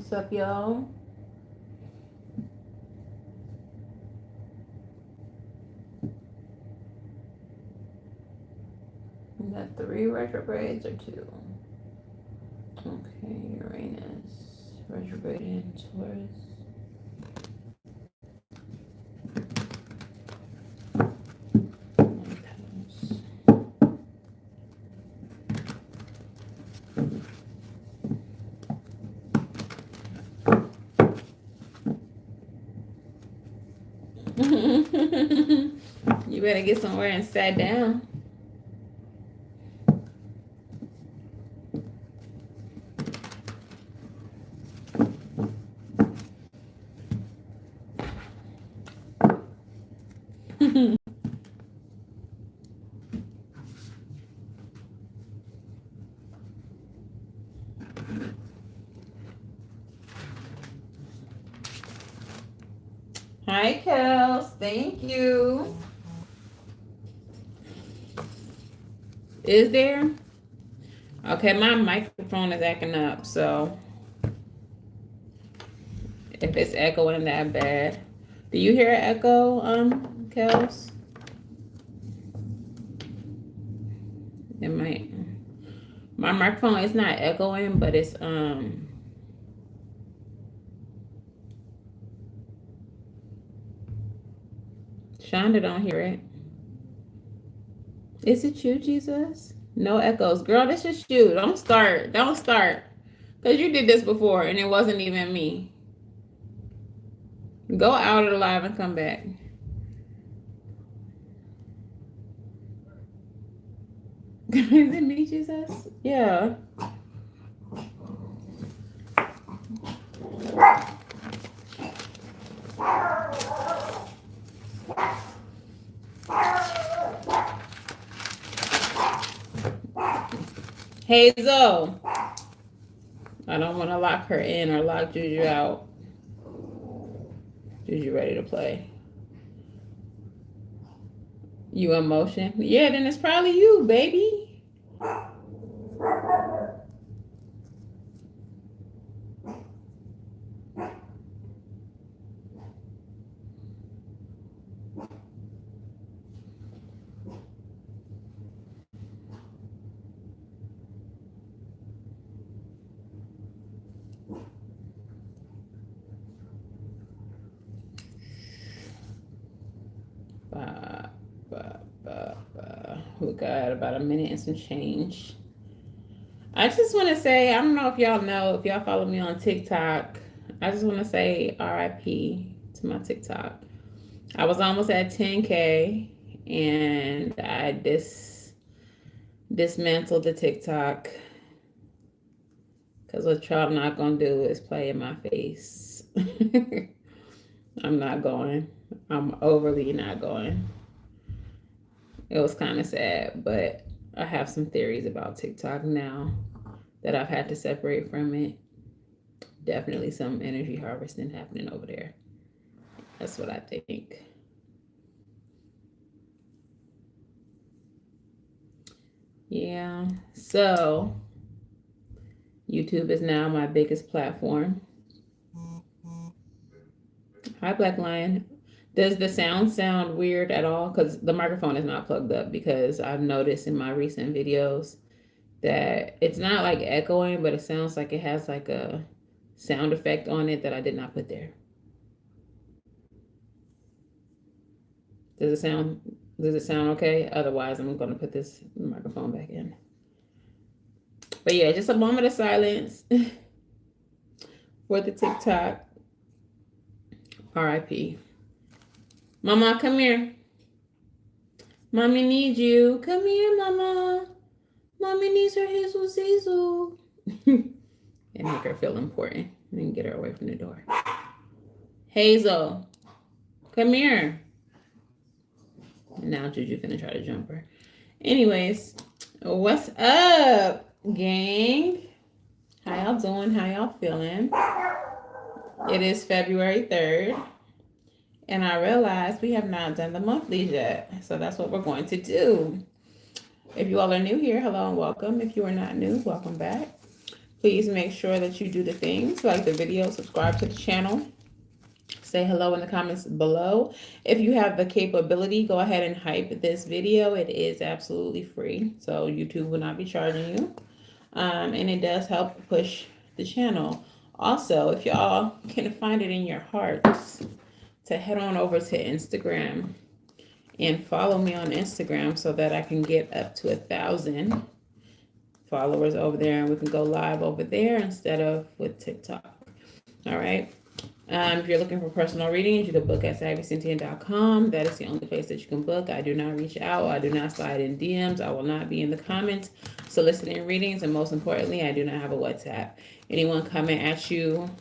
What's up, y'all? We got 3 retrogrades or 2. Okay, Uranus retrograde in Taurus. You better get somewhere and sat down. Hi, Kels. Thank you. Is there? Okay, my microphone is acting up, so if it's echoing that bad. Do you hear an echo, Kels? It might. My microphone is not echoing, but it's Shonda don't hear it. Is it you, Jesus? No echoes. Girl, this is you. Don't start. Don't start. Because you did this before and it wasn't even me. Go out of the live and come back. Is it me, Jesus? Yeah. Hazel. I don't want to lock her in or lock Juju out. Juju ready to play. You in motion? Yeah, then it's probably you, baby. We got about a minute and some change. I just want to say, I don't know if y'all follow me on TikTok. I just want to say RIP to my TikTok. I was almost at 10K and I dismantled the TikTok because what y'all not going to do is play in my face. I'm not going. I'm overly not going. It was kind of sad, but I have some theories about TikTok now that I've had to separate from it. Definitely some energy harvesting happening over there. That's what I think. Yeah, so YouTube is now my biggest platform. Hi, Black Lion. Does the sound weird at all? Because the microphone is not plugged up, because I've noticed in my recent videos that it's not like echoing, but it sounds like it has like a sound effect on it that I did not put there. Does it sound okay? Otherwise, I'm going to put this microphone back in. But yeah, just a moment of silence for the TikTok. RIP. Mama, come here. Mommy needs you. Come here, Mama. Mommy needs her Hazel. And make her feel important. And then get her away from the door. Hazel, come here. And now Juju finna try to jump her. Anyways, what's up, gang? How y'all doing? How y'all feeling? It is February 3rd. And I realized we have not done the monthlies yet. So that's what we're going to do. If you all are new here, hello and welcome. If you are not new, welcome back. Please make sure that you do the things like the video, subscribe to the channel, say hello in the comments below. If you have the capability, go ahead and hype this video. It is absolutely free, so YouTube will not be charging you. And it does help push the channel. Also, if y'all can find it in your hearts to head on over to Instagram and follow me on Instagram so that I can get up to 1,000 followers over there and we can go live over there instead of with TikTok. All right. If you're looking for personal readings, you can book at SavyCynthia.com. That is the only place that you can book. I do not reach out. I do not slide in DMs. I will not be in the comments soliciting readings. And most importantly, I do not have a WhatsApp. Anyone coming at you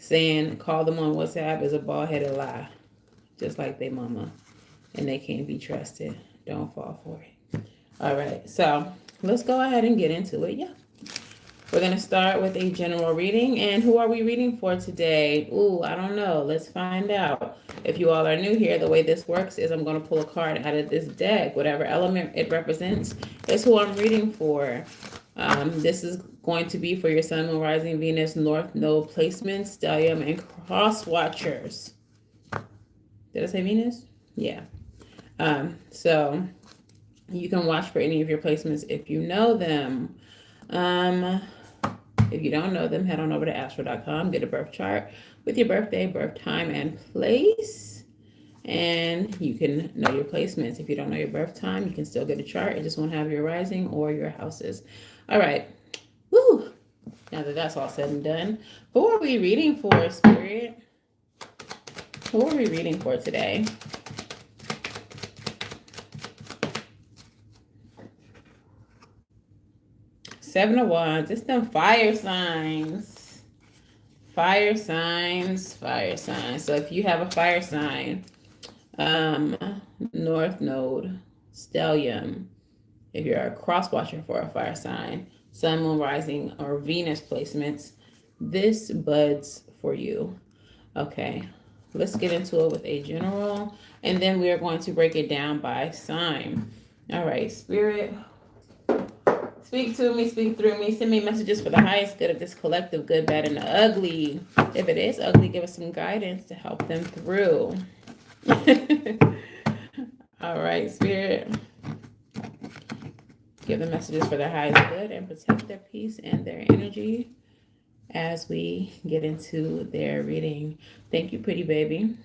saying call them on WhatsApp is a bald-headed lie. Just like they mama. And they can't be trusted. Don't fall for it. All right. So let's go ahead and get into it. Yeah. We're going to start with a general reading. And who are we reading for today? Ooh, I don't know. Let's find out. If you all are new here, the way this works is I'm going to pull a card out of this deck. Whatever element it represents is who I'm reading for. This is going to be for your Sun, Moon, Rising, Venus, North Node placements, Stellium, and Cross Watchers. Did I say Venus? Yeah. So you can watch for any of your placements if you know them. If you don't know them, head on over to astro.com, get a birth chart with your birthday, birth time, and place. And you can know your placements. If you don't know your birth time, you can still get a chart. It just won't have your rising or your houses. All right. Woo! Now that that's all said and done, who are we reading for, Spirit? Who are we reading for today? Seven of Wands. It's them fire signs. Fire signs. Fire signs. So if you have a fire sign, North Node, Stellium. If you're a cross watcher for a fire sign, Sun, Moon, Rising, or Venus placements, this buds for you. Okay. Let's get into it with a general. And then we are going to break it down by sign. All right, Spirit. Speak to me, speak through me. Send me messages for the highest good of this collective, good, bad, and the ugly. If it is ugly, give us some guidance to help them through. All right, Spirit. Give the messages for the highest good and protect their peace and their energy as we get into their reading. Thank you, pretty baby.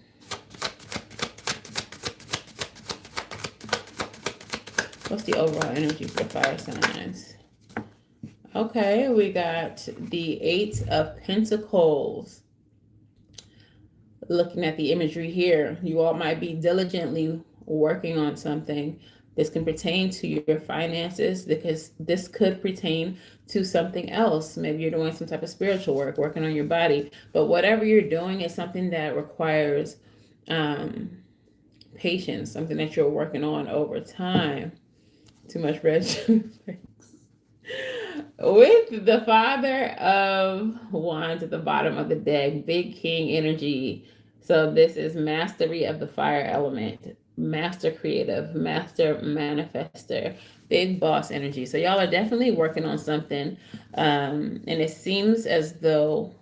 What's the overall energy for fire signs? Okay, we got the Eight of Pentacles. Looking at the imagery here, you all might be diligently working on something. This can pertain to your finances because this could pertain to something else. Maybe you're doing some type of spiritual work, working on your body. But whatever you're doing is something that requires patience, something that you're working on over time. Too much red. With the Father of Wands at the bottom of the deck, big king energy. So this is mastery of the fire element, master creative, master manifester, big boss energy. So y'all are definitely working on something. And it seems as though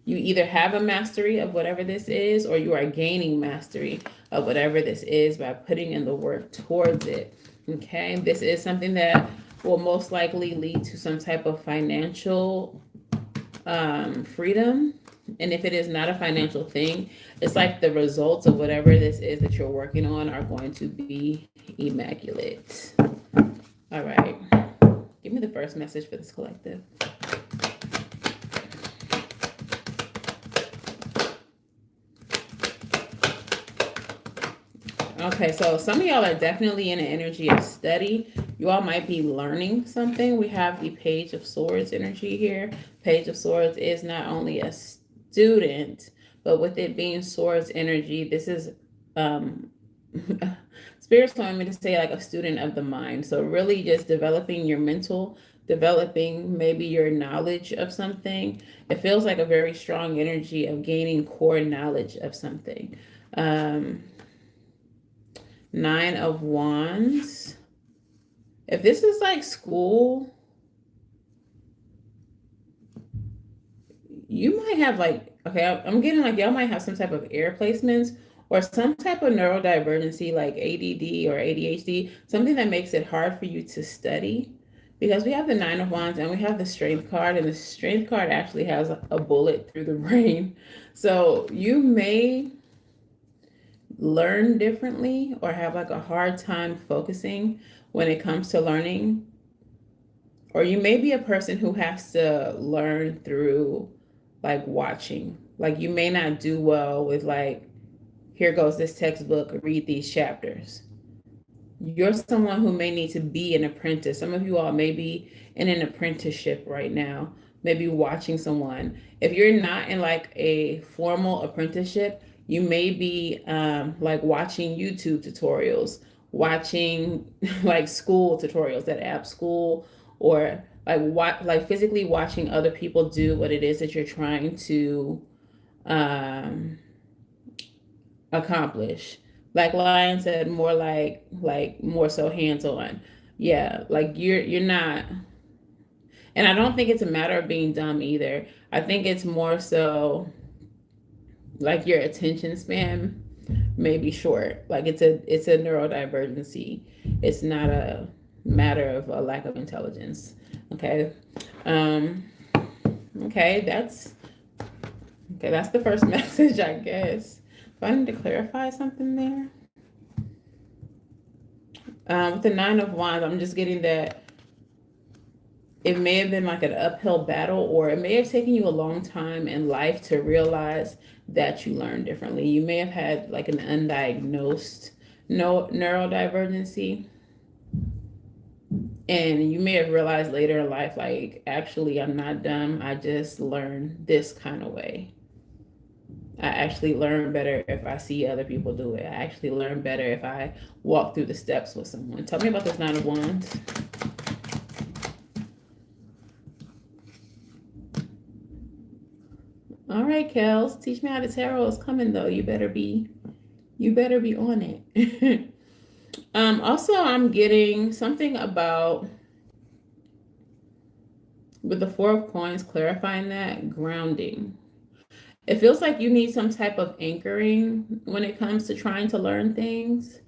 you either have a mastery of whatever this is, or you are gaining mastery of whatever this is by putting in the work towards it. Okay, this is something that will most likely lead to some type of financial freedom. And if it is not a financial thing, it's like the results of whatever this is that you're working on are going to be immaculate. All right, give me the first message for this collective. Okay, so some of y'all are definitely in an energy of study. You all might be learning something. We have the Page of Swords energy here. Page of Swords is not only a student, but with it being swords energy, this is Spirit's wanting me to say like a student of the mind. So really just developing your mental, developing maybe your knowledge of something. It feels like a very strong energy of gaining core knowledge of something. Nine of Wands. If this is like school, you might have like, okay, I'm getting like y'all might have some type of air placements or some type of neurodivergency like ADD or ADHD, something that makes it hard for you to study. Because we have the Nine of Wands and we have the Strength card, and the Strength card actually has a bullet through the brain. So you may learn differently or have like a hard time focusing when it comes to learning. Or you may be a person who has to learn through like watching. Like you may not do well with like, here goes this textbook, read these chapters. You're someone who may need to be an apprentice. Some of you all may be in an apprenticeship right now, maybe watching someone. If you're not in like a formal apprenticeship, you may be like watching YouTube tutorials, watching like school tutorials at App School, or like physically watching other people do what it is that you're trying to um, accomplish. Like Lion said, more like more so hands on. Yeah, like you're not, and I don't think it's a matter of being dumb either. I think it's more so like your attention span may be short. Like it's a neurodivergency. It's not a matter of a lack of intelligence. Okay. Um, okay, that's the first message, I guess. Do I need to clarify something there? With the Nine of Wands, I'm just getting that it may have been like an uphill battle, or it may have taken you a long time in life to realize that you learn differently. You may have had like an undiagnosed neurodivergency, and you may have realized later in life, like, actually, I'm not dumb. I just learned this kind of way. I actually learn better if I see other people do it. I actually learn better if I walk through the steps with someone. Tell me about this Nine of Wands. All right, Kels, teach me how the tarot is coming though. You better be on it. Also, I'm getting something about with the Four of Coins, clarifying that grounding. It feels like you need some type of anchoring when it comes to trying to learn things.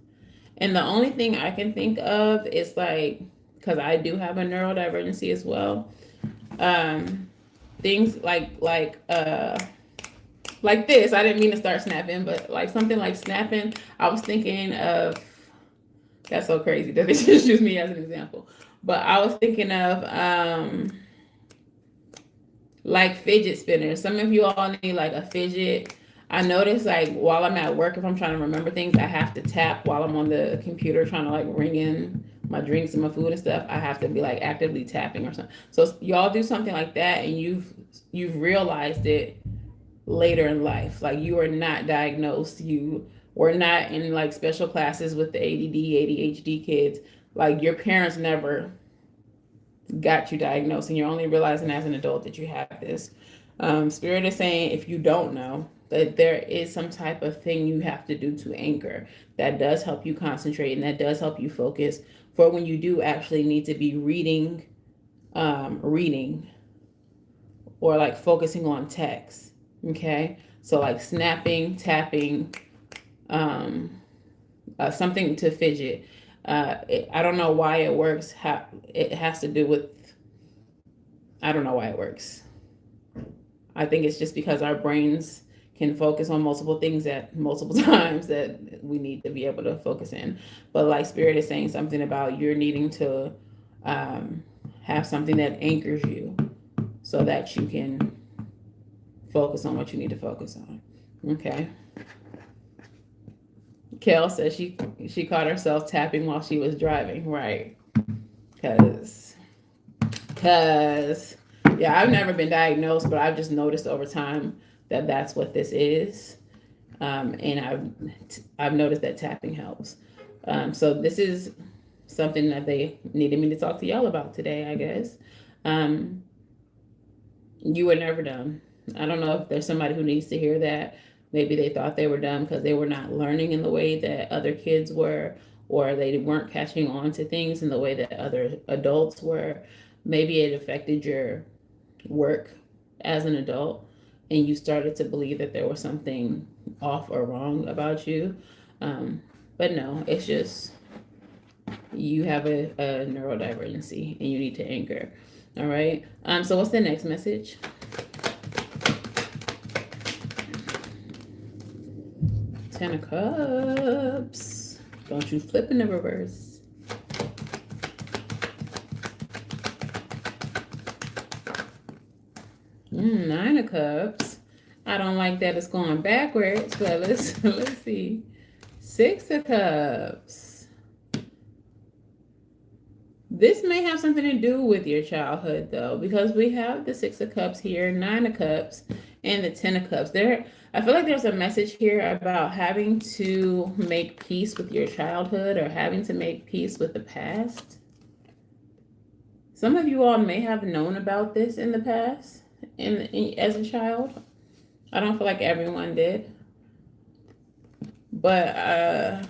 And the only thing I can think of is like, because I do have a neurodivergency as well. Things like this. I didn't mean to start snapping, but like something like snapping. I was thinking of, that's so crazy that they just use me as an example. But I was thinking of like fidget spinners. Some of you all need like a fidget. I notice like while I'm at work, if I'm trying to remember things, I have to tap while I'm on the computer trying to like ring in my drinks and my food and stuff. I have to be like actively tapping or something. So y'all do something like that, and you've realized it later in life. Like you are not diagnosed. You were not in like special classes with the ADD, ADHD kids. Like your parents never got you diagnosed, and you're only realizing as an adult that you have this. Spirit is saying, if you don't know, that there is some type of thing you have to do to anchor that does help you concentrate and that does help you focus for when you do actually need to be reading or like focusing on text. Okay, so like snapping, tapping, something to fidget. I don't know why it works. It has to do with, I don't know why it works. I think it's just because our brains can focus on multiple things at multiple times that we need to be able to focus in. But like Spirit is saying something about you're needing to have something that anchors you so that you can focus on what you need to focus on. Okay. Kel says she caught herself tapping while she was driving, right? Because yeah, I've never been diagnosed, but I've just noticed over time that that's what this is, and I've noticed that tapping helps. So this is something that they needed me to talk to y'all about today, I guess. You were never dumb. I don't know if there's somebody who needs to hear that. Maybe they thought they were dumb because they were not learning in the way that other kids were, or they weren't catching on to things in the way that other adults were. Maybe it affected your work as an adult. and you started to believe that there was something off or wrong about you. But no, it's just you have a neurodivergency and you need to anchor. All right. So what's the next message? Ten of Cups. Don't you flip in the reverse. Nine of Cups. I don't like that it's going backwards, but let's see. Six of Cups. This may have something to do with your childhood, though, because we have the Six of Cups here, Nine of Cups, and the Ten of Cups. I feel like there's a message here about having to make peace with your childhood or having to make peace with the past. Some of you all may have known about this in the past as a child. I don't feel like everyone did. But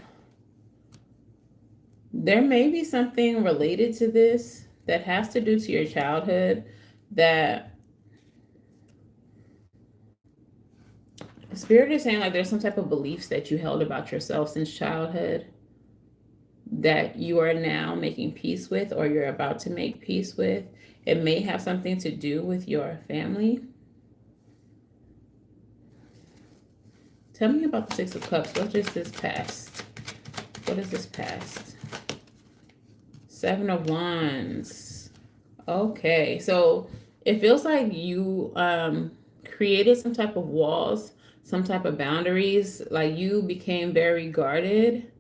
there may be something related to this that has to do to your childhood that Spirit is saying like there's some type of beliefs that you held about yourself since childhood that you are now making peace with or you're about to make peace with. It may have something to do with your family. Tell me about the Six of Cups. What is this past? What is this past? Seven of Wands. Okay, so it feels like you created some type of walls, some type of boundaries, like you became very guarded.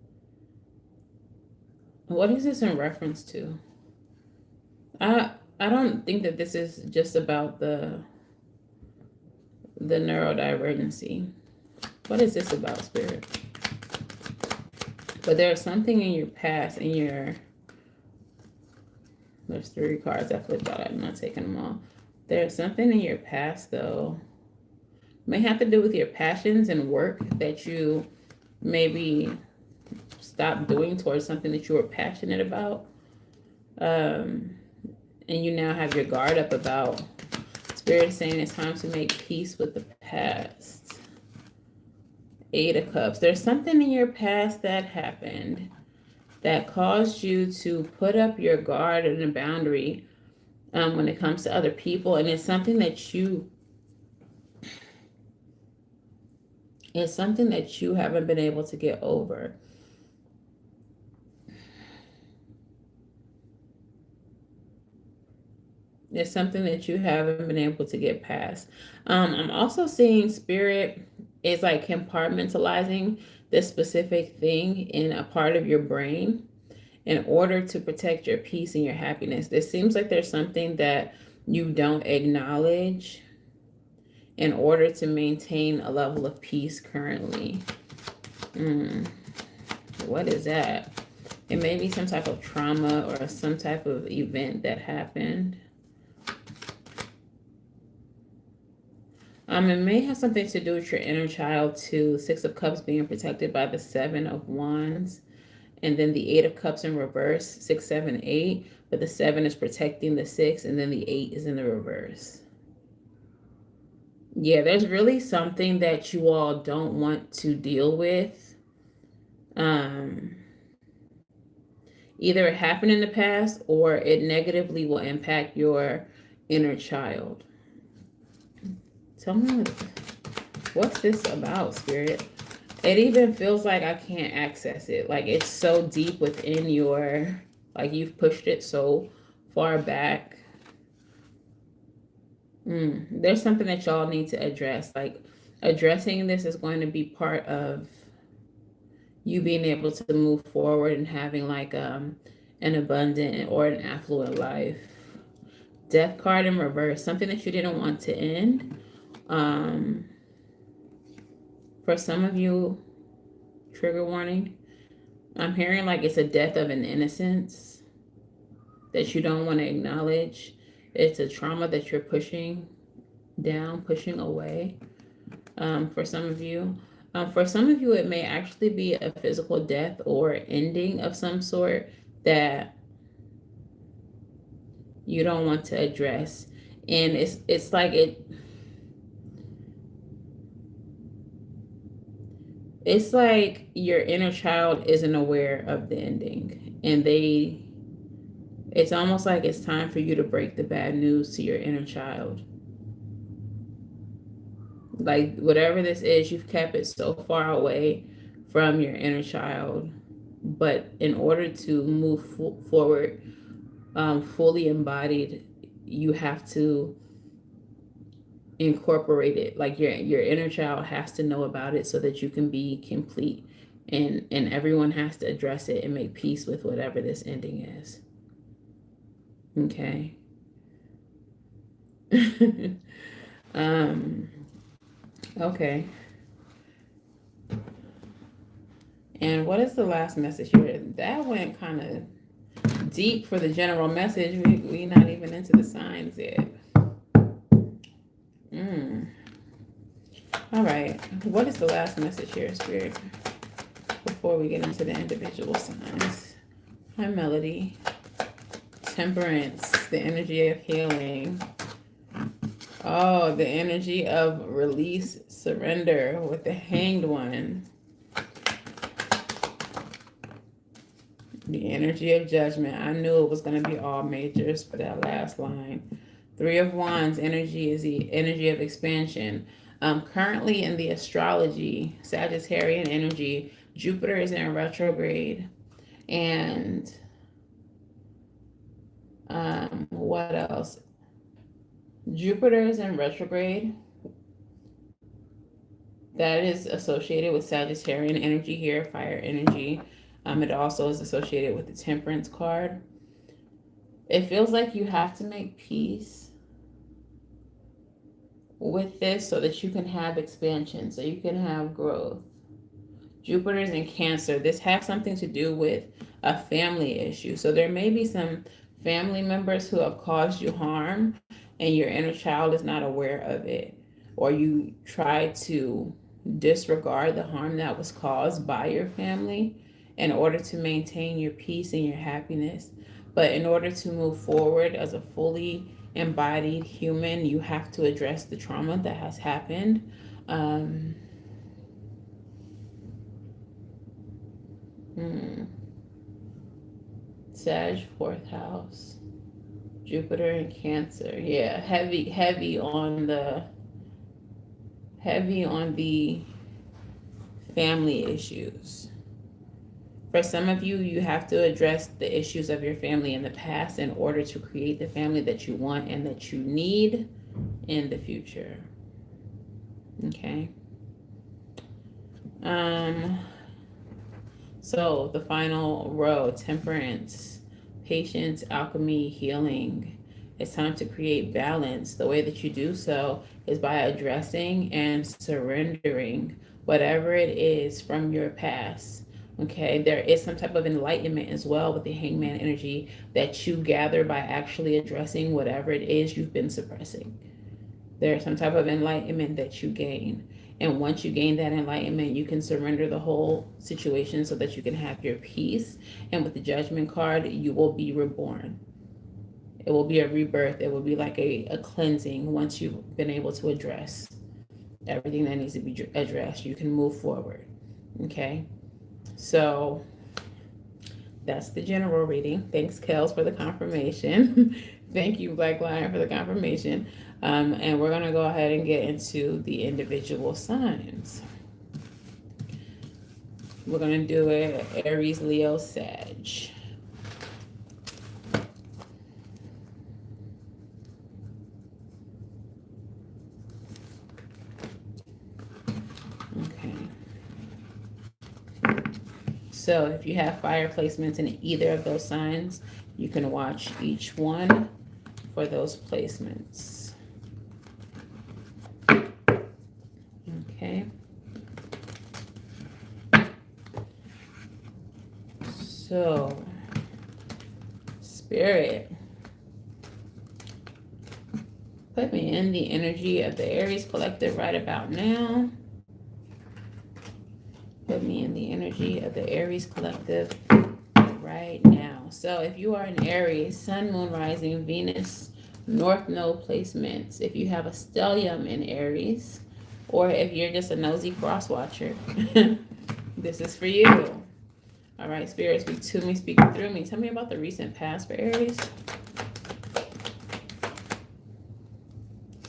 What is this in reference to? I don't think that this is just about the neurodivergency. What is this about, Spirit? But there's something in your past, there's 3 cards I flipped out. I'm not taking them all. There's something in your past, though. May have to do with your passions and work that you maybe stopped doing towards something that you were passionate about. And you now have your guard up about. Spirit is saying it's time to make peace with the past. 8 of Cups. There's something in your past that happened that caused you to put up your guard and a boundary when it comes to other people. And it's something that you haven't been able to get over. It's something that you haven't been able to get past. I'm also seeing Spirit is like compartmentalizing this specific thing in a part of your brain in order to protect your peace and your happiness. It seems like there's something that you don't acknowledge in order to maintain a level of peace currently. What is that? It may be some type of trauma or some type of event that happened. It may have something to do with your inner child too. 6 of Cups being protected by the 7 of Wands. And then the 8 of Cups in reverse, 6, 7, 8. But the 7 is protecting the 6, and then the 8 is in the reverse. Yeah, there's really something that you all don't want to deal with. Either it happened in the past or it negatively will impact your inner child. Tell me what's this about, Spirit? It even feels like I can't access it. Like it's so deep within your, like you've pushed it so far back. There's something that y'all need to address. Like addressing this is going to be part of you being able to move forward and having like an abundant or an affluent life. Death card in reverse, something that you didn't want to end. For some of you, trigger warning, I'm hearing like it's a death of an innocence that you don't want to acknowledge. It's a trauma that you're pushing down, pushing away. For some of you. For some of you, it may actually be a physical death or ending of some sort that you don't want to address. And it's like It's like your inner child isn't aware of the ending, and it's almost like it's time for you to break the bad news to your inner child. Like whatever this is, you've kept it so far away from your inner child, but in order to move forward, fully embodied, you have to incorporate it. Like your inner child has to know about it so that you can be complete, and everyone has to address it and make peace with whatever this ending is. Okay. um okay. And what is the last message here? That went kind of deep for the general message. We not even into the signs yet. All right. What is the last message here, Spirit? Before we get into the individual signs. Hi, Melody. Temperance, the energy of healing. Oh, the energy of release, surrender with the Hanged One. The energy of judgment. I knew it was going to be all majors for that last line. Three of Wands energy is the energy of expansion. Currently in the astrology, Sagittarian energy, Jupiter is in retrograde. And what else? Jupiter is in retrograde. That is associated with Sagittarian energy here, fire energy. It also is associated with the Temperance card. It feels like you have to make peace with this so that you can have expansion, so you can have growth. Jupiter's in Cancer. This has something to do with a family issue. So there may be some family members who have caused you harm and your inner child is not aware of it, or you try to disregard the harm that was caused by your family in order to maintain your peace and your happiness. But in order to move forward as a fully embodied human, you have to address the trauma that has happened. Sag, fourth house. Jupiter in Cancer. Yeah, heavy on the family issues. For some of you, you have to address the issues of your family in the past in order to create the family that you want and that you need in the future. Okay. So the final row, Temperance, patience, alchemy, healing. It's time to create balance. The way that you do so is by addressing and surrendering whatever it is from your past. Okay, there is some type of enlightenment as well with the Hangman energy that you gather by actually addressing whatever it is you've been suppressing. There's some type of enlightenment that you gain. And once you gain that enlightenment, you can surrender the whole situation so that you can have your peace. And with the Judgment card, you will be reborn. It will be a rebirth. It will be like a cleansing once you've been able to address everything that needs to be addressed. You can move forward. Okay? So that's the general reading. Thanks, Kels, for the confirmation. Thank you, Black Lion, for the confirmation. And we're going to go ahead and get into the individual signs. We're going to do it Aries, Leo, Sag. Okay. So if you have fire placements in either of those signs, you can watch each one for those placements. Okay. So, Spirit, put me in the energy of the Aries collective right about now. Put me in the energy of the Aries collective right now. So if you are an Aries, Sun, Moon, Rising, Venus, North Node placements, if you have a stellium in Aries, or if you're just a nosy cross watcher, This is for you. All right, Spirit, speak to me, speak through me. Tell me about the recent past for Aries.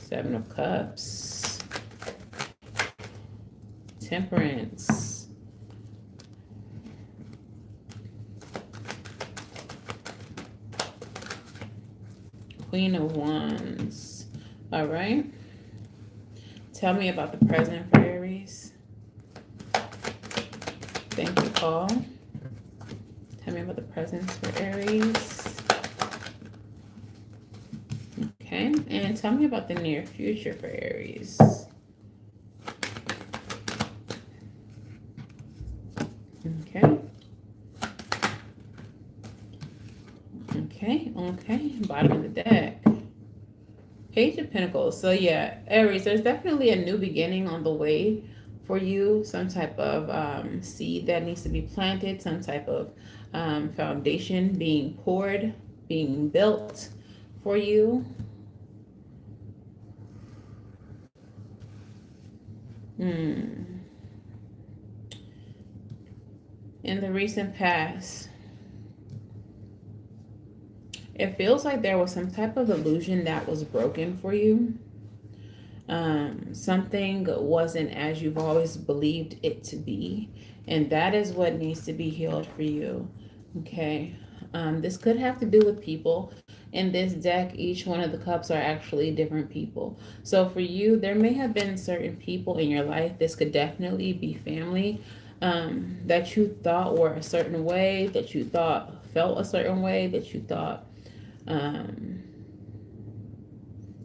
7 of Cups. Temperance. Queen of Wands. All right. Tell me about the present for Aries. Thank you, Paul. Tell me about the presents for Aries. Okay. And tell me about the near future for Aries. Okay. Okay. Bottom of the deck. Page of Pentacles. So yeah, Aries, there's definitely a new beginning on the way for you. Some type of seed that needs to be planted. Some type of foundation being poured, being built for you. In the recent past, it feels like there was some type of illusion that was broken for you. Something wasn't as you've always believed it to be. And that is what needs to be healed for you. Okay. This could have to do with people. In this deck, each one of the cups are actually different people. So for you, there may have been certain people in your life. This could definitely be family that you thought were a certain way, that you thought felt a certain way, that you thought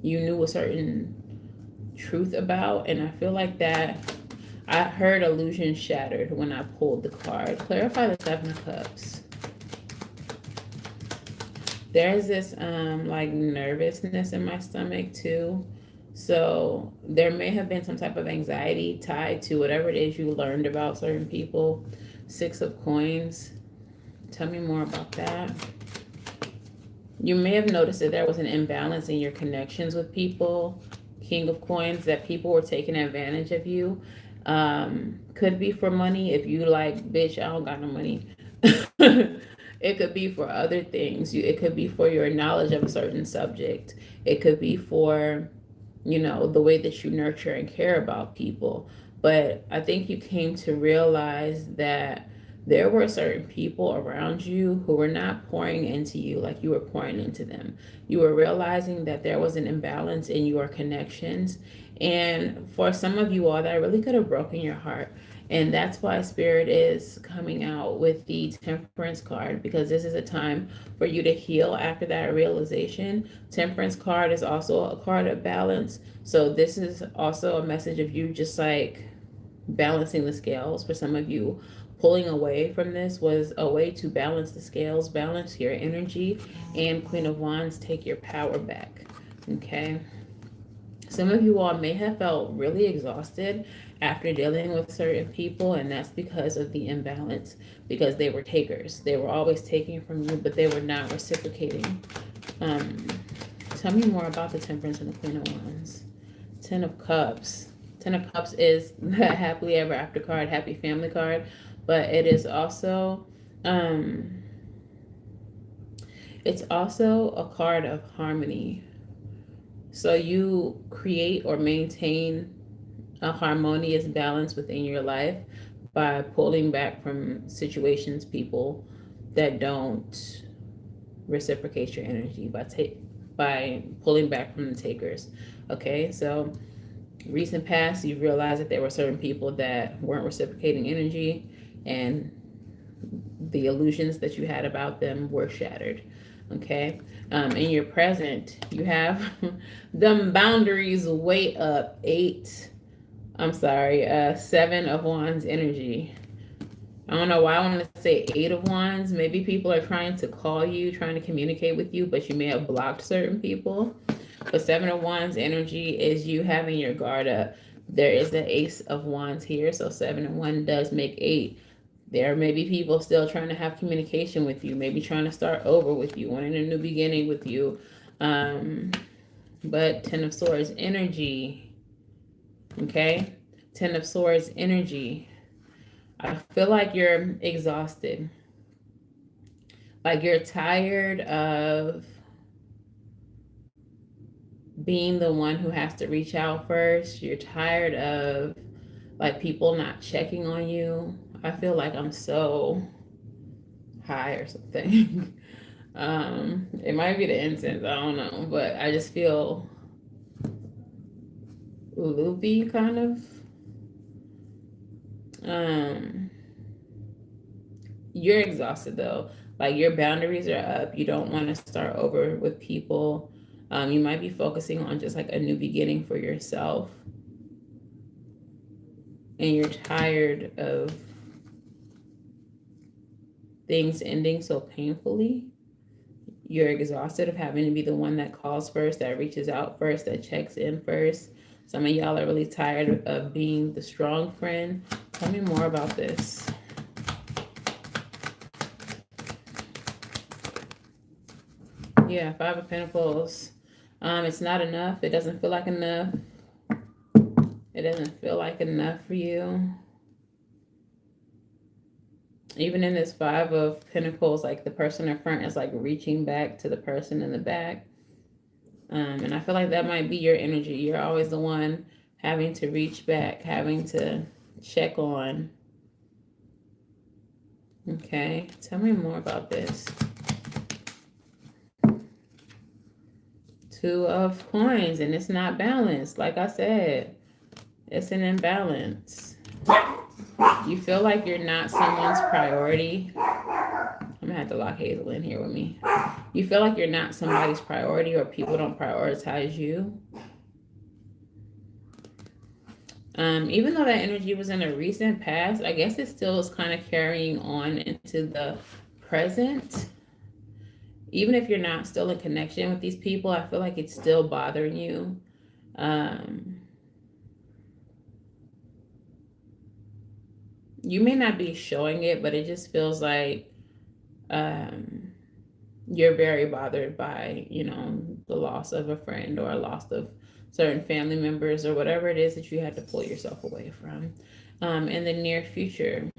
you knew a certain truth about. And I feel like that I heard illusion shattered when I pulled the card. Clarify the 7 of Cups. There's this like nervousness in my stomach too. So there may have been some type of anxiety tied to whatever it is you learned about certain people. 6 of Coins. Tell me more about that. You may have noticed that there was an imbalance in your connections with people. King of Coins, that people were taking advantage of you. Could be for money. If you like, bitch, I don't got no money. It could be for other things. It could be for your knowledge of a certain subject. It could be for, you know, the way that you nurture and care about people. But I think you came to realize that there were certain people around you who were not pouring into you like you were pouring into them. You were realizing that there was an imbalance in your connections. And for some of you all, that really could have broken your heart. And that's why Spirit is coming out with the Temperance card, because this is a time for you to heal after that realization. Temperance card is also a card of balance. So this is also a message of you just like balancing the scales. For some of you, pulling away from this was a way to balance the scales, balance your energy, and Queen of Wands, take your power back. Okay. Some of you all may have felt really exhausted after dealing with certain people, and that's because of the imbalance, because they were takers. They were always taking from you, but they were not reciprocating. Tell me more about the Temperance and the Queen of Wands. 10 of Cups. 10 of Cups is the happily ever after card, happy family card, but it is also it's also a card of harmony. So you create or maintain a harmonious balance within your life by pulling back from situations, people that don't reciprocate your energy, by pulling back from the takers. Okay, so recent past, you've realized that there were certain people that weren't reciprocating energy, and the illusions that you had about them were shattered. Okay. In your present, you have them boundaries way up. 7 of Wands energy. I don't know why I want to say 8 of Wands. Maybe people are trying to call you, trying to communicate with you, but you may have blocked certain people. But 7 of Wands energy is you having your guard up. There is the Ace of Wands here, so 7 and 1 does make 8. There may be people still trying to have communication with you, maybe trying to start over with you, wanting a new beginning with you. But 10 of Swords energy, okay? 10 of Swords energy. I feel like you're exhausted. Like you're tired of being the one who has to reach out first. You're tired of like people not checking on you. I feel like I'm so high or something. It might be the incense, I don't know, but I just feel loopy kind of. Um, you're exhausted though. Like your boundaries are up. You don't want to start over with people. You might be focusing on just like a new beginning for yourself. And you're tired of things ending so painfully. You're exhausted of having to be the one that calls first, that reaches out first, that checks in first. Some of y'all are really tired of being the strong friend. Tell me more about this. Yeah, Five of Pentacles. It's not enough. It doesn't feel like enough. It doesn't feel like enough for you. Even in this Five of Pentacles, like the person in front is like reaching back to the person in the back. And I feel like that might be your energy. You're always the one having to reach back, having to check on. Okay, tell me more about this. Two of Coins, and it's not balanced. Like I said, it's an imbalance. You feel like you're not someone's priority. I'm gonna have to lock Hazel in here with me. You feel like you're not somebody's priority, or people don't prioritize you. Even though that energy was in a recent past, I guess it still is kind of carrying on into the present. Even if you're not still in connection with these people, I feel like it's still bothering you. You may not be showing it, but it just feels like you're very bothered by, you know, the loss of a friend or a loss of certain family members or whatever it is that you had to pull yourself away from. In the near future,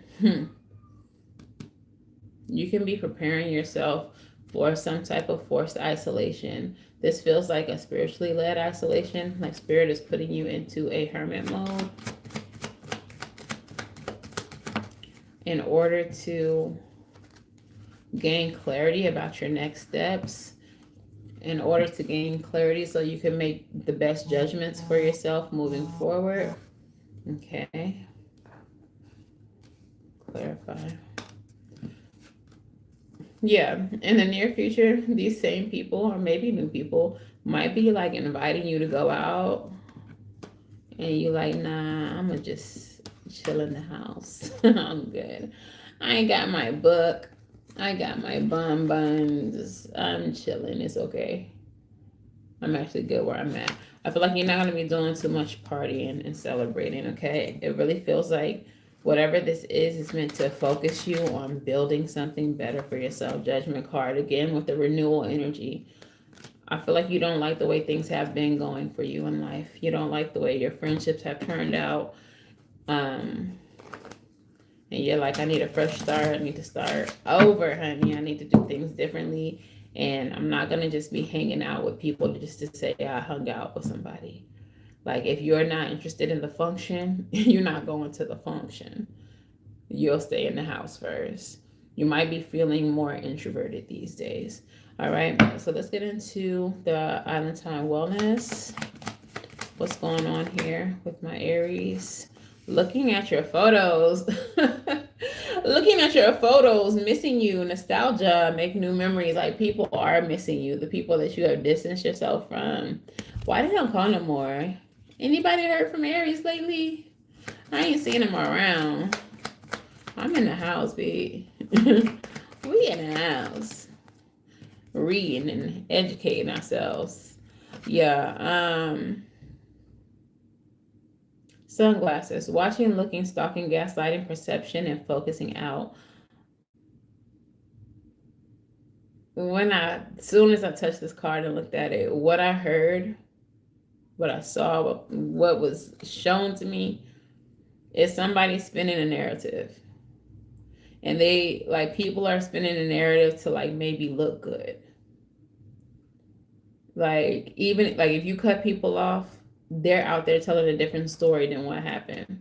you can be preparing yourself for some type of forced isolation. This feels like a spiritually led isolation, like spirit is putting you into a hermit mode in order to gain clarity about your next steps, in order to gain clarity so you can make the best judgments for yourself moving forward. Okay. Clarify. Yeah, in the near future, these same people, or maybe new people, might be like inviting you to go out, and you like, nah, I'm gonna just chill in the house. I'm good. I ain't got my book. I got my bonbons. I'm chilling. It's okay. I'm actually good where I'm at. I feel like you're not going to be doing too much partying and celebrating, okay? It really feels like whatever this is meant to focus you on building something better for yourself. Judgment card, again, with the renewal energy. I feel like you don't like the way things have been going for you in life. You don't like the way your friendships have turned out. And you're like, I need a fresh start. I need to start over, honey. I need to do things differently. And I'm not going to just be hanging out with people just to say I hung out with somebody. Like, if you're not interested in the function, you're not going to the function. You'll stay in the house first. You might be feeling more introverted these days. All right. So let's get into the Island Time Wellness. What's going on here with my Aries? Looking at your photos. Looking at your photos, missing you, nostalgia, make new memories. Like, people are missing you, the people that you have distanced yourself from. Why they don't call no more? Anybody heard from Aries lately? I ain't seen them around. I'm in the house, babe. We in the house. Reading and educating ourselves. Yeah, sunglasses, watching, looking, stalking, gaslighting, perception, and focusing out. As soon as I touched this card and looked at it, what I heard, what I saw, what was shown to me is somebody spinning a narrative. And they, like, people are spinning a narrative to, like, maybe look good. Like, even, like, if you cut people off, they're out there telling a different story than what happened.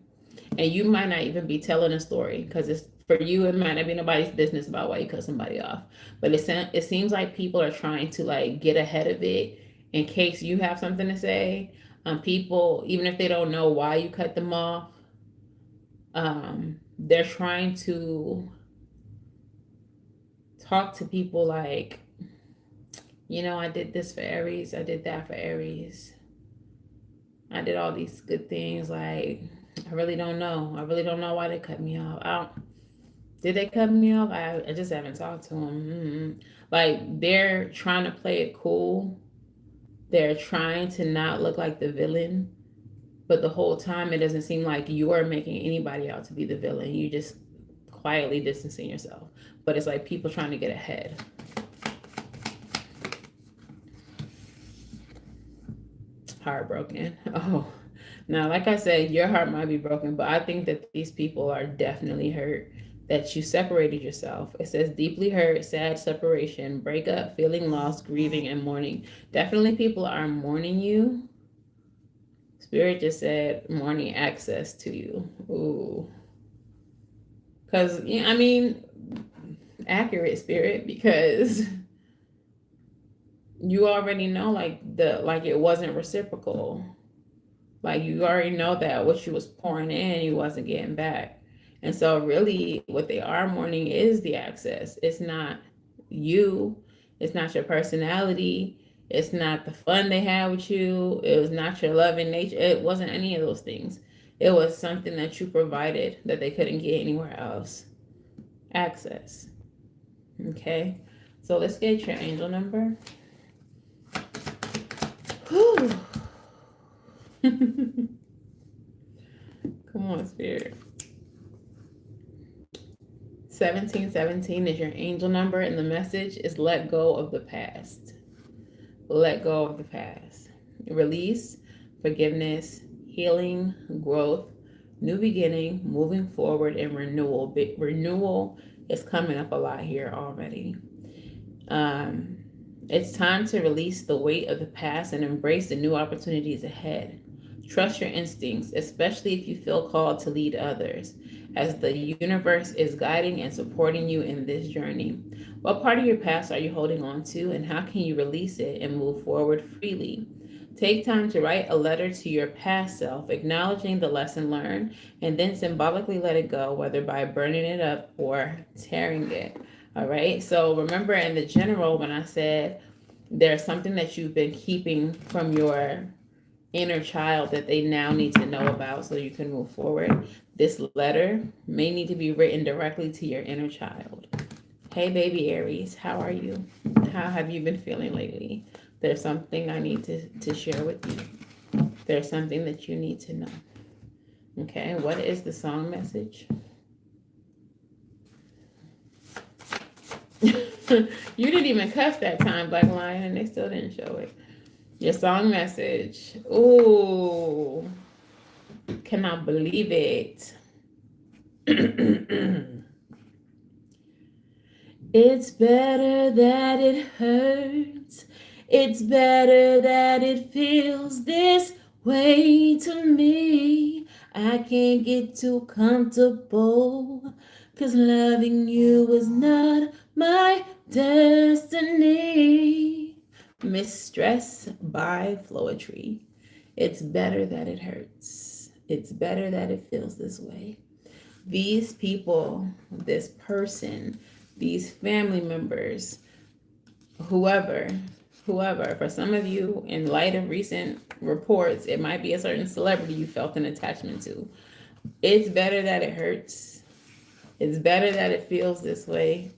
And you might not even be telling a story, because it's, for you, it might not be nobody's business about why you cut somebody off. But it seems like people are trying to, like, get ahead of it in case you have something to say. People, even if they don't know why you cut them off, they're trying to talk to people like, I did this for Aries, I did that for Aries, I did all these good things. Like, I really don't know. I really don't know why they cut me off. Did they cut me off? I just haven't talked to them. Like, they're trying to play it cool. They're trying to not look like the villain. But the whole time, it doesn't seem like you're making anybody out to be the villain. You just quietly distancing yourself. But it's like people trying to get ahead. Heartbroken. Oh, now, like I said, your heart might be broken, but I think that these people are definitely hurt that you separated yourself. It says deeply hurt, sad separation, breakup, feeling lost, grieving, and mourning. Definitely people are mourning you. Spirit just said mourning access to you. Ooh. Because, I mean, accurate, Spirit, because you already know, like, it wasn't reciprocal. Like, you already know that what you was pouring in, you wasn't getting back. And so really what they are mourning is the access. It's not you. It's not your personality. It's not the fun they had with you. It was not your loving nature. It wasn't any of those things. It was something that you provided that they couldn't get anywhere else. Access. Okay. So let's get your angel number. Whew. Come on, Spirit. 1717 is your angel number, and the message is let go of the past. Let go of the past. Release, forgiveness, healing, growth, new beginning, moving forward, and renewal. Renewal is coming up a lot here already. It's time to release the weight of the past and embrace the new opportunities ahead. Trust your instincts, especially if you feel called to lead others, as the universe is guiding and supporting you in this journey. What part of your past are you holding on to, and how can you release it and move forward freely? Take time to write a letter to your past self, acknowledging the lesson learned, and then symbolically let it go, whether by burning it up or tearing it. All right. So remember, in the general, when I said there's something that you've been keeping from your inner child that they now need to know about so you can move forward, this letter may need to be written directly to your inner child. Hey, baby Aries, how are you? How have you been feeling lately? There's something I need to share with you. There's something that you need to know. Okay, what is the song message? You didn't even cuss that time, Black Lion, and they still didn't show it. Your song message. Ooh. Cannot believe it. It's better that it hurts. It's better that it feels this way to me. I can't get too comfortable, 'cause loving you is not my destiny. Mistress by Floetry. It's better that it hurts. It's better that it feels this way. These people, this person, these family members, whoever, for some of you, in light of recent reports, it might be a certain celebrity you felt an attachment to. It's better that it hurts. It's better that it feels this way,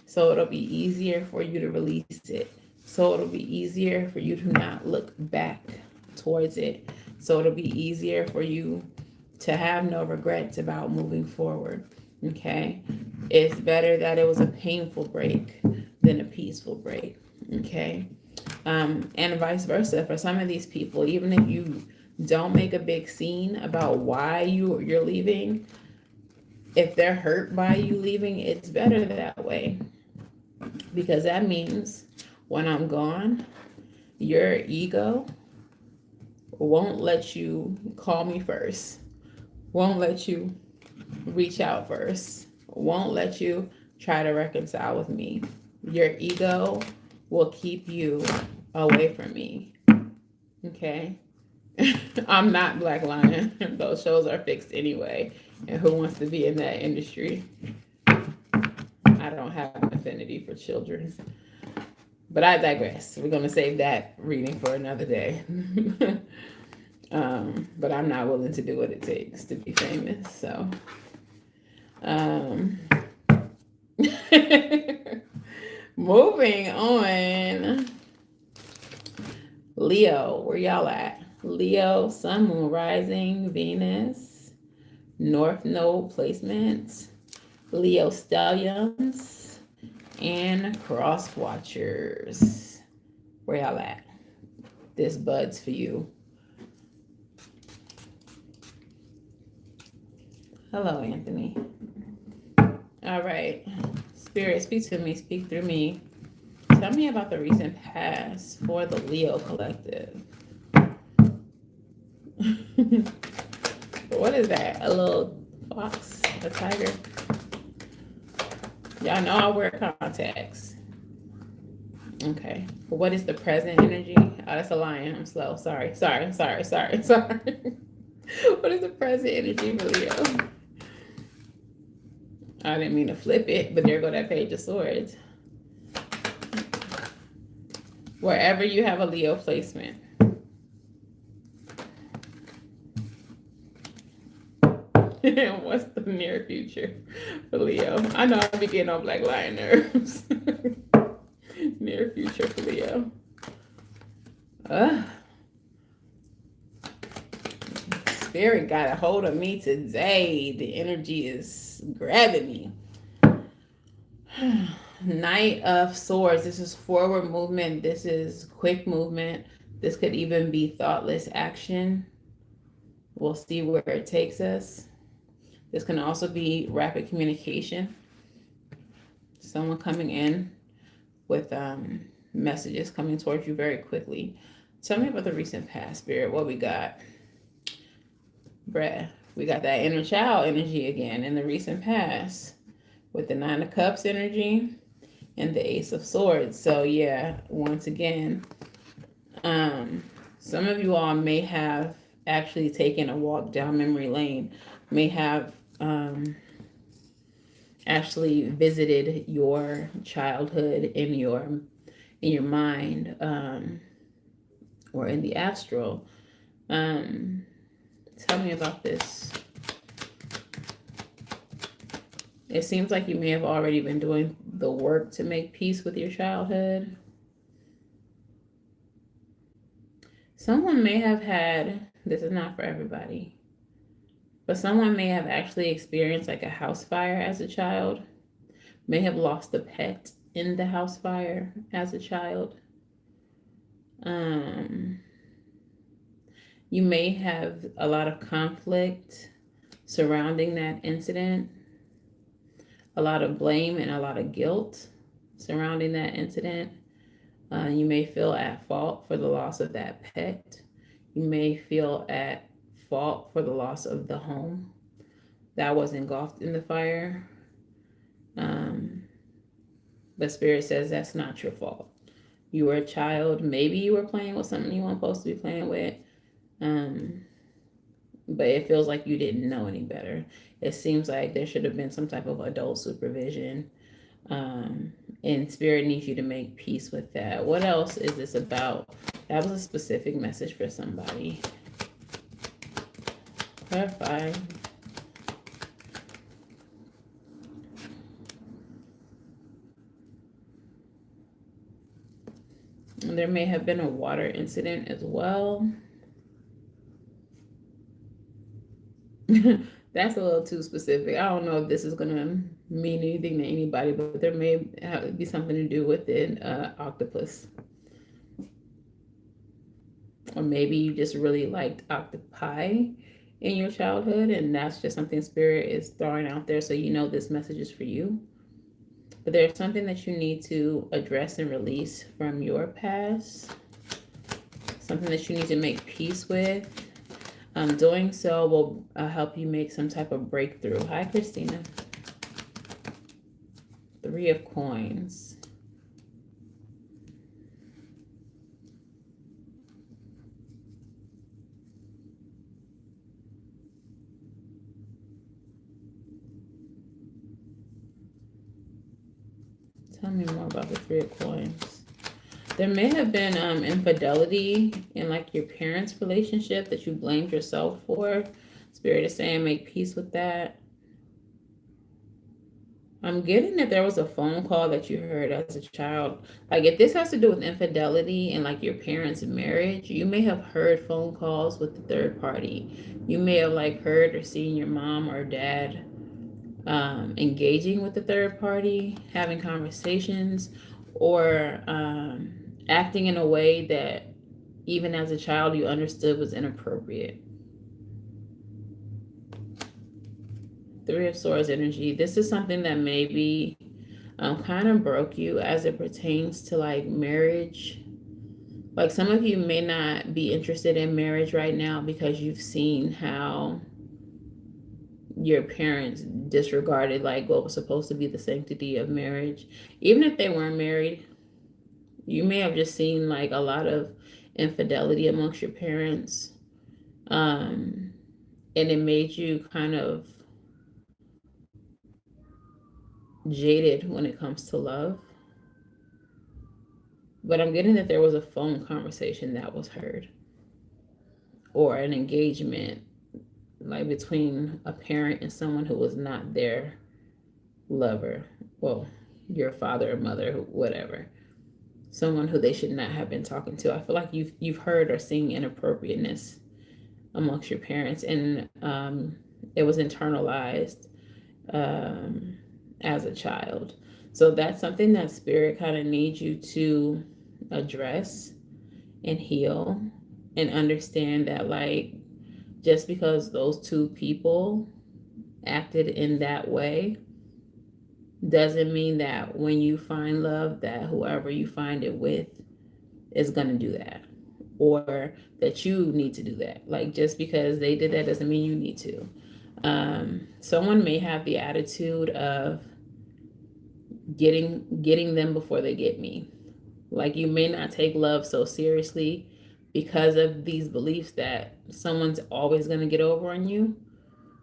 so it'll be easier for you to release it. So it'll be easier for you to not look back towards it. So it'll be easier for you to have no regrets about moving forward. Okay? It's better that it was a painful break than a peaceful break. Okay? And vice versa. For some of these people, even if you don't make a big scene about why you're leaving, if they're hurt by you leaving, it's better that way, because that means when I'm gone, your ego won't let you call me first, won't let you reach out first, won't let you try to reconcile with me. Your ego will keep you away from me. Okay? I'm not Black Lion. Those shows are fixed anyway. And who wants to be in that industry? I don't have an affinity for children. But I digress. We're going to save that reading for another day. But I'm not willing to do what it takes to be famous. So, moving on. Leo, where y'all at? Leo, Sun, Moon, Rising, Venus, North Node placement, Leo Stallions, and Cross Watchers. Where y'all at? This bud's for you. Hello, Anthony. All right. Spirit, speak to me, speak through me. Tell me about the recent past for the Leo collective. What is that? A little fox? A tiger? Y'all know I wear contacts. Okay. What is the present energy? Oh, that's a lion. I'm slow. Sorry. What is the present energy for Leo? I didn't mean to flip it, but there go that Page of Swords. Wherever you have a Leo placement. What's the near future for Leo? I know I'm getting on Black Lion nerves. Near future for Leo. Spirit got a hold of me today. The energy is grabbing me. Knight of Swords. This is forward movement. This is quick movement. This could even be thoughtless action. We'll see where it takes us. This can also be rapid communication. Someone coming in with messages coming towards you very quickly. Tell me about the recent past, Spirit. What we got? Bruh, we got that inner child energy again in the recent past with the Nine of Cups energy and the Ace of Swords. So yeah, once again, some of you all may have actually taken a walk down memory lane, may have actually visited your childhood in your mind, or in the astral. Tell me about this. It seems like you may have already been doing the work to make peace with your childhood. Someone may have had, this is not for everybody, but someone may have actually experienced like a house fire as a child, may have lost a pet in the house fire as a child. You may have a lot of conflict surrounding that incident, a lot of blame and a lot of guilt surrounding that incident. You may feel at fault for the loss of that pet. You may feel at fault for the loss of the home that was engulfed in the fire. But Spirit says that's not your fault. You were a child. Maybe you were playing with something you weren't supposed to be playing with. But it feels like you didn't know any better. It seems like there should have been some type of adult supervision. And Spirit needs you to make peace with that. What else is this about? That was a specific message for somebody. Clarify. There may have been a water incident as well. That's a little too specific. I don't know if this is going to mean anything to anybody, but there may be something to do with an octopus. Or maybe you just really liked octopi in your childhood, and that's just something Spirit is throwing out there, so you know this message is for you. But there's something that you need to address and release from your past, something that you need to make peace with. Doing so will help you make some type of breakthrough. Hi, Christina. 3 of Coins. Tell me more about the 3 of Coins. There may have been infidelity in like your parents' relationship that you blamed yourself for. Spirit is saying make peace with that. I'm getting that there was a phone call that you heard as a child. Like if this has to do with infidelity and like your parents' marriage, you may have heard phone calls with the third party. You may have like heard or seen your mom or dad engaging with the third party, having conversations, or acting in a way that even as a child you understood was inappropriate. 3 of Swords energy. This is something that maybe kind of broke you as it pertains to like marriage. Like some of you may not be interested in marriage right now because you've seen how your parents disregarded like what was supposed to be the sanctity of marriage. Even if they weren't married, you may have just seen like a lot of infidelity amongst your parents. And it made you kind of jaded when it comes to love. But I'm getting that there was a phone conversation that was heard, or an engagement like between a parent and someone who was not their lover. Well, your father or mother, whatever. Someone who they should not have been talking to. I feel like you've heard or seen inappropriateness amongst your parents, and it was internalized as a child. So that's something that Spirit kind of needs you to address and heal, and understand that like just because those 2 people acted in that way doesn't mean that when you find love that whoever you find it with is going to do that, or that you need to do that. Like just because they did that doesn't mean you need to. Someone may have the attitude of getting them before they get me. Like you may not take love so seriously because of these beliefs that someone's always going to get over on you.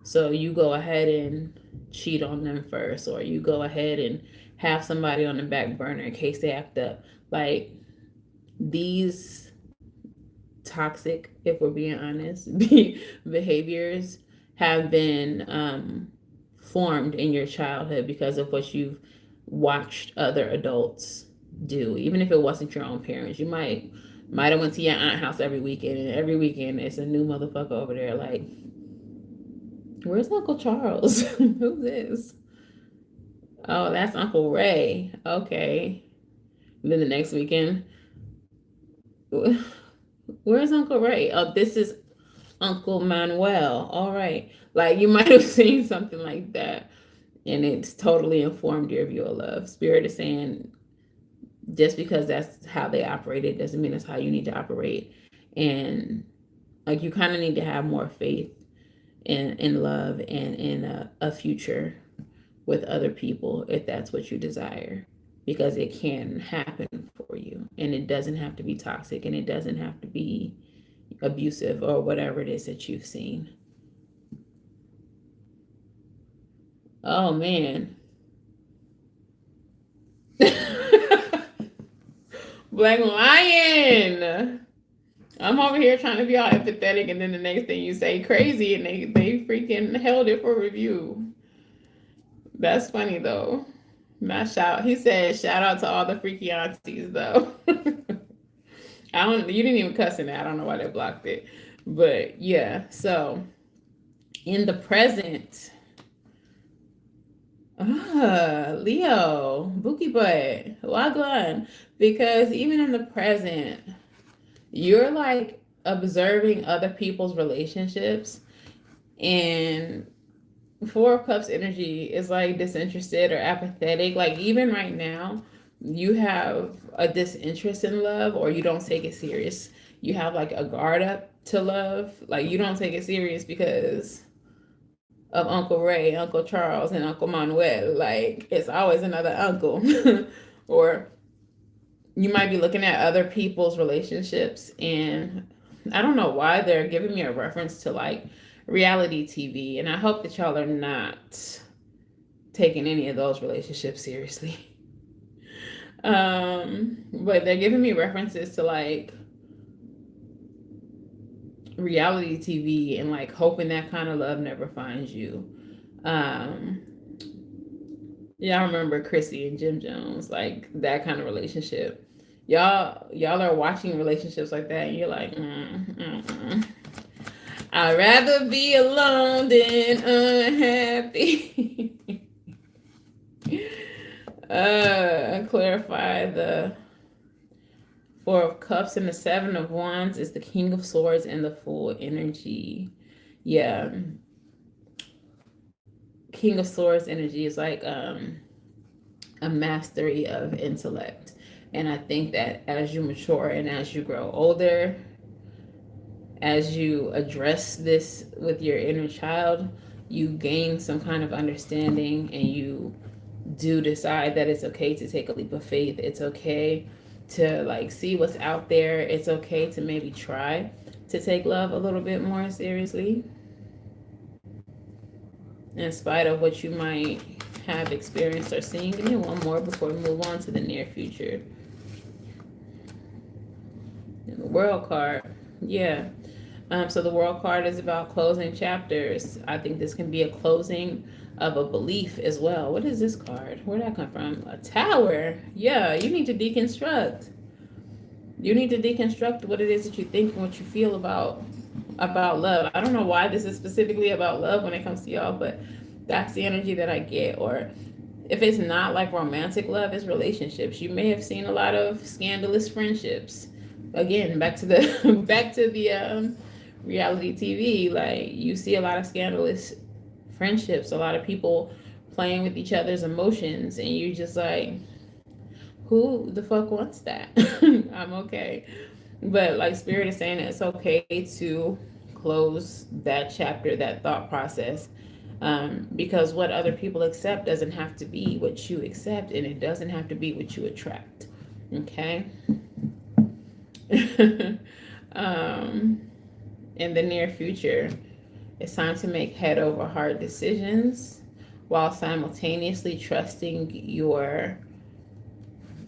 So you go ahead and cheat on them first, or you go ahead and have somebody on the back burner in case they act up. Like these toxic, if we're being honest, behaviors have been formed in your childhood because of what you've watched other adults do. Even if it wasn't your own parents, you might have went to your aunt's house every weekend, and every weekend it's a new motherfucker over there. Like, where's Uncle Charles? Who's this? Oh, that's Uncle Ray. Okay. And then the next weekend, where's Uncle Ray? Oh, this is Uncle Manuel. All right. Like you might have seen something like that, and it's totally informed your view of love. Spirit is saying just because that's how they operated doesn't mean that's how you need to operate. And like you kind of need to have more faith in love and in a future with other people if that's what you desire, because it can happen for you, and it doesn't have to be toxic, and it doesn't have to be abusive or whatever it is that you've seen. Oh man. Black Lion. I'm over here trying to be all empathetic, and then the next thing you say crazy, and they freaking held it for review. That's funny though. Not shout. He said shout out to all the freaky aunties though. You didn't even cuss in that. I don't know why they blocked it. But yeah, so in the present, Leo, Bookie Butt, Wagwan. Because even in the present, you're like observing other people's relationships, And Four of Cups energy is like disinterested or apathetic. Like even right now, you have a disinterest in love, or you don't take it serious. You have like a guard up to love. Like you don't take it serious because of Uncle Ray, Uncle Charles, and Uncle Manuel. Like it's always another uncle. Or you might be looking at other people's relationships, and I don't know why they're giving me a reference to like reality TV, and I hope that y'all are not taking any of those relationships seriously. But they're giving me references to like reality TV and like hoping that kind of love never finds you. Um, yeah, I remember Chrissy and Jim Jones, like that kind of relationship. Y'all are watching relationships like that, and you're like, I'd rather be alone than unhappy. Clarify the Four of Cups and the Seven of Wands is the King of Swords and the Full energy. Yeah. King of Swords energy is like a mastery of intellect. And I think that as you mature and as you grow older, as you address this with your inner child, you gain some kind of understanding, and you do decide that it's okay to take a leap of faith. It's okay to like see what's out there. It's okay to maybe try to take love a little bit more seriously, in spite of what you might have experienced or seen. Give me one more before we move on to the near future. And the World card. Yeah. So the World card is about closing chapters. I think this can be a closing of a belief as well. What is this card? Where'd that come from? A Tower. Yeah, you need to deconstruct. You need to deconstruct what it is that you think and what you feel about love. I don't know why this is specifically about love when it comes to y'all, but that's the energy that I get. Or if it's not like romantic love, it's relationships. You may have seen a lot of scandalous friendships. Again, back to the reality TV. Like you see a lot of scandalous friendships, a lot of people playing with each other's emotions, and you just like, who the fuck wants that? I'm okay. But like Spirit is saying, it's okay to close that chapter, that thought process, because what other people accept doesn't have to be what you accept, and it doesn't have to be what you attract. Okay. In the near future, it's time to make head over heart decisions while simultaneously trusting your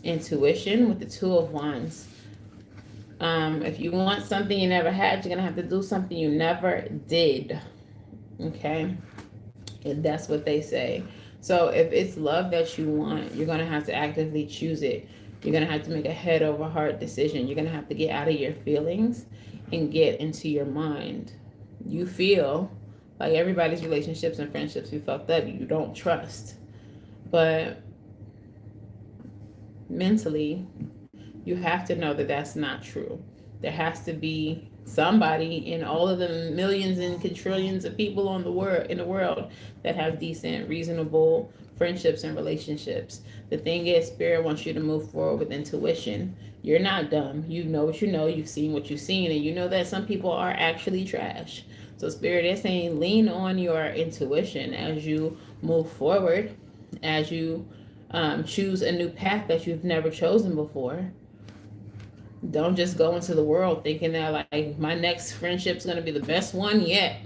intuition with the Two of Wands. If you want something you never had, you're going to have to do something you never did. Okay? And that's what they say. So if it's love that you want, you're going to have to actively choose it. You're going to have to make a head over heart decision. You're going to have to get out of your feelings and get into your mind. You feel like everybody's relationships and friendships be fucked up. You don't trust. But mentally, you have to know that that's not true. There has to be somebody in all of the millions and quadrillions of people in the world that have decent, reasonable friendships and relationships. The thing is, Spirit wants you to move forward with intuition. You're not dumb. You know what you know. You've seen what you've seen, and you know that some people are actually trash. So Spirit is saying, lean on your intuition as you move forward, as you choose a new path that you've never chosen before. Don't just go into the world thinking that like my next friendship's going to be the best one yet.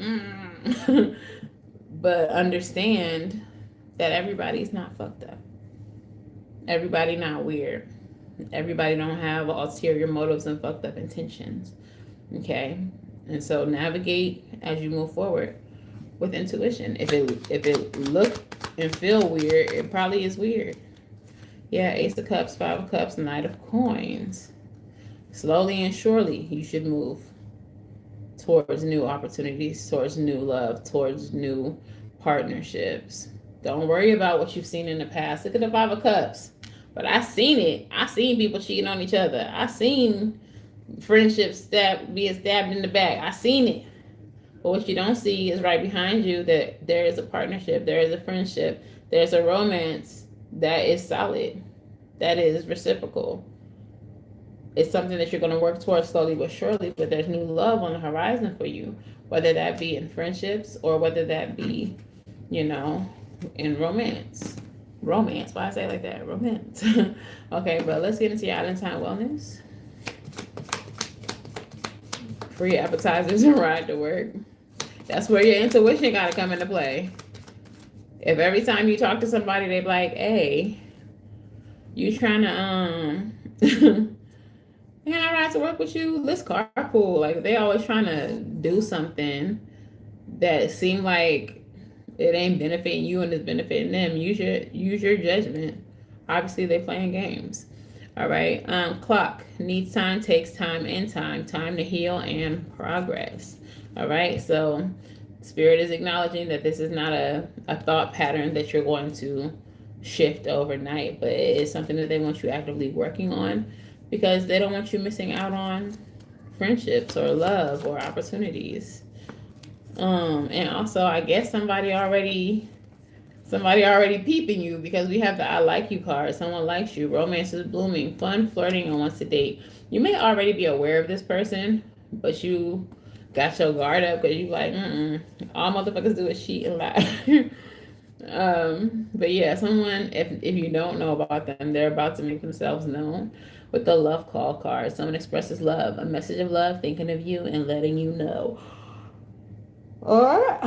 But understand that everybody's not fucked up. Everybody not weird. Everybody don't have ulterior motives and fucked up intentions. Okay? And so navigate as you move forward with intuition. If it look and feel weird, it probably is weird. Yeah, Ace of Cups, Five of Cups, Knight of Coins. Slowly and surely, you should move towards new opportunities, towards new love, towards new partnerships. Don't worry about what you've seen in the past. Look at the Five of Cups. But I seen it. I seen people cheating on each other. I seen friendships being stabbed in the back. I seen it. But what you don't see is right behind you that there is a partnership, there is a friendship, there's a romance that is solid, that is reciprocal. It's something that you're going to work towards slowly but surely, but there's new love on the horizon for you, whether that be in friendships or whether that be, you know, in romance. Romance. Why I say it like that? Romance. Okay, but let's get into your island time wellness. Free appetizers and ride to work. That's where your intuition got to come into play. If every time you talk to somebody, they be like, hey, you trying to, can I ride to work with you? Let's carpool. Like, they always trying to do something that seem like it ain't benefiting you and it's benefiting them. Use your judgment. Obviously, they playing games. All right. Clock needs time, takes time, and time to heal and progress. All right. So Spirit is acknowledging that this is not a thought pattern that you're going to shift overnight, but it is something that they want you actively working on because they don't want you missing out on friendships or love or opportunities. And also, I guess somebody already peeping you because we have the I like you card. Someone likes you. Romance is blooming. Fun, flirting, and wants to date. You may already be aware of this person, but you got your guard up because you like, all motherfuckers do is cheat and lie. But yeah, someone, if you don't know about them, they're about to make themselves known with the love call card. Someone expresses love, a message of love, thinking of you and letting you know. Or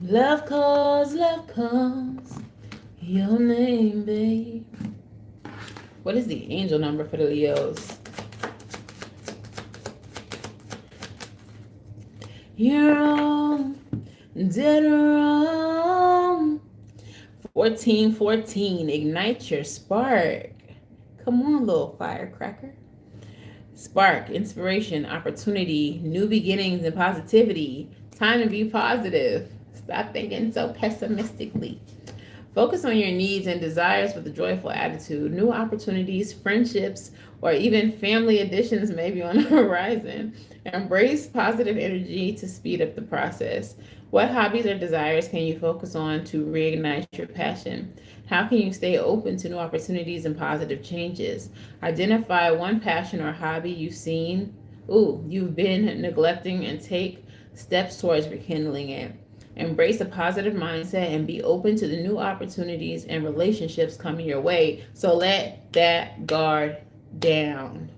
love calls your name, babe. What is the angel number for the Leos? You're wrong, dead wrong. 1414, ignite your spark. Come on, little firecracker. Spark, inspiration, opportunity, new beginnings, and positivity. Time to be positive. Stop thinking so pessimistically. Focus on your needs and desires with a joyful attitude. New opportunities, friendships, or even family additions may be on the horizon. Embrace positive energy to speed up the process. What hobbies or desires can you focus on to reignite your passion? How can you stay open to new opportunities and positive changes? Identify one passion or hobby you've been neglecting and take steps towards rekindling it. Embrace a positive mindset and be open to the new opportunities and relationships coming your way. So let that guard down.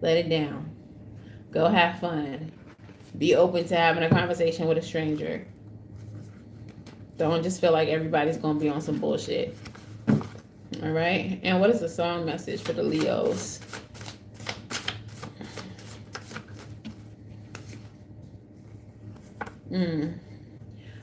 Let it down. Go have fun. Be open to having a conversation with a stranger. Don't just feel like everybody's going to be on some bullshit. All right? And what is the song message for the Leos?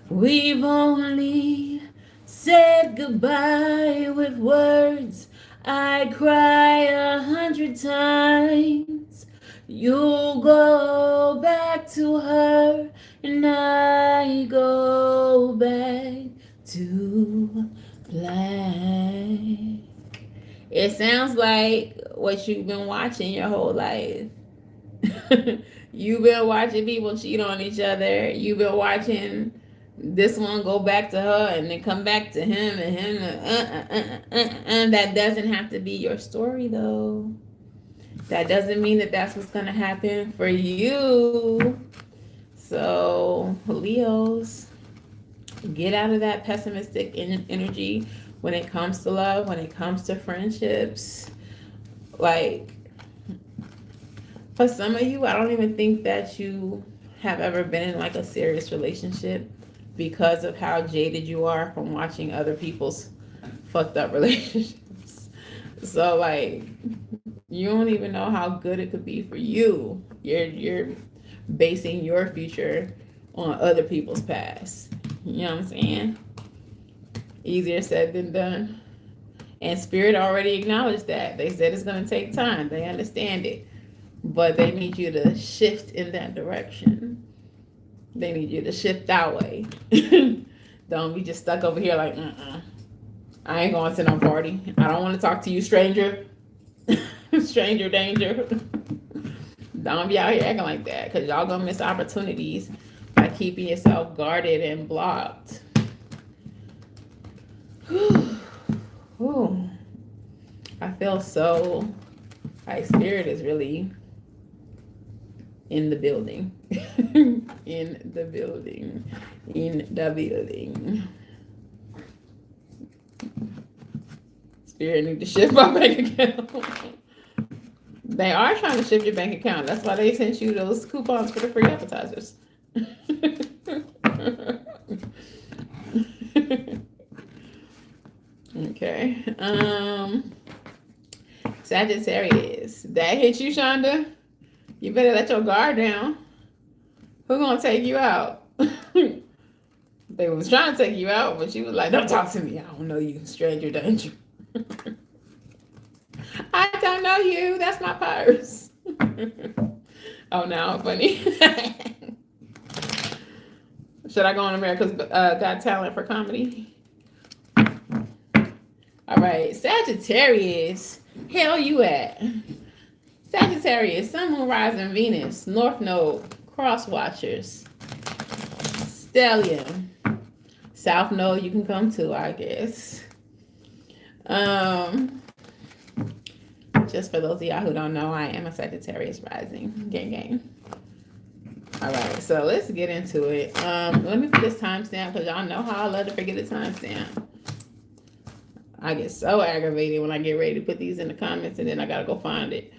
We've only said goodbye with words. I cry 100 times. You'll go back to her, and I go back to black. It sounds like what you've been watching your whole life. You've been watching people cheat on each other. You've been watching this one go back to her and then come back to him and him. That doesn't have to be your story, though. That doesn't mean that that's what's going to happen for you. So, Leos, get out of that pessimistic energy when it comes to love, when it comes to friendships. Like, for some of you, I don't even think that you have ever been in like a serious relationship because of how jaded you are from watching other people's fucked up relationships. So like, you don't even know how good it could be for you. You're basing your future on other people's past. You know what I'm saying? Easier said than done. And Spirit already acknowledged that. They said it's going to take time. They understand it. But they need you to shift in that direction. They need you to shift that way. Don't be just stuck over here like, I ain't going to no party. I don't want to talk to you, stranger. Stranger danger. Don't be out here acting like that, because y'all gonna miss opportunities by keeping yourself guarded and blocked. Ooh. I feel so, like, spirit is really in the building. In the building. In the building. Spirit need to shift my bank account. They are trying to shift your bank account. That's why they sent you those coupons for the free appetizers. Okay. Sagittarius. That hit you, Shonda? You better let your guard down. Who gonna take you out? They was trying to take you out, but she was like, don't talk to me. I don't know you, stranger danger. I don't know you. That's my purse. Oh, now I'm funny. Should I go on America's Got Talent for comedy? All right, Sagittarius. Hell you at? Sagittarius, Sun, Moon, Rising, Venus, North Node, Cross Watchers, Stellium, South Node you can come to, I guess. Just for those of y'all who don't know, I am a Sagittarius rising. Gang, gang. All right, so let's get into it. Let me put this timestamp because y'all know how I love to forget a timestamp. I get so aggravated when I get ready to put these in the comments and then I gotta go find it.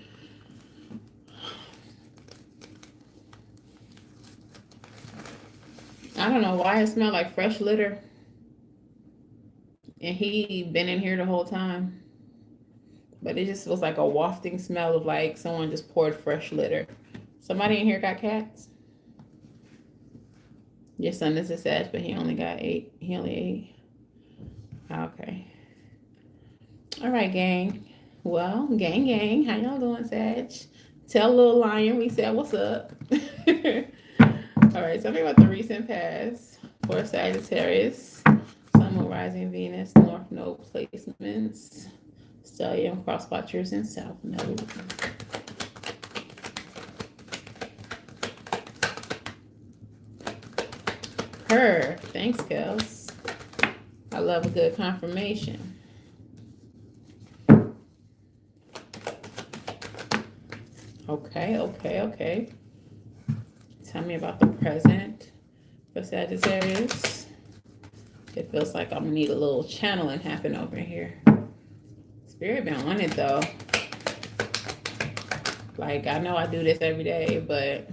I don't know why it smelled like fresh litter. And he been in here the whole time. But it just was like a wafting smell of like someone just poured fresh litter. Somebody in here got cats? Your son is a Sag, but he only got 8. He only 8. Okay. All right, gang. Well, gang, how y'all doing, Sag? Tell little lion we said what's up. All right, tell me about the recent past for Sagittarius, Sun, Moon, Rising, Venus, North Node placements, Stellium, Cross Watchers, and South Node. Thanks, girls. I love a good confirmation. Okay. Tell me about the present for Sagittarius. It feels like I'm gonna need a little channeling happen over here. Spirit been on it though. Like, I know I do this every day, but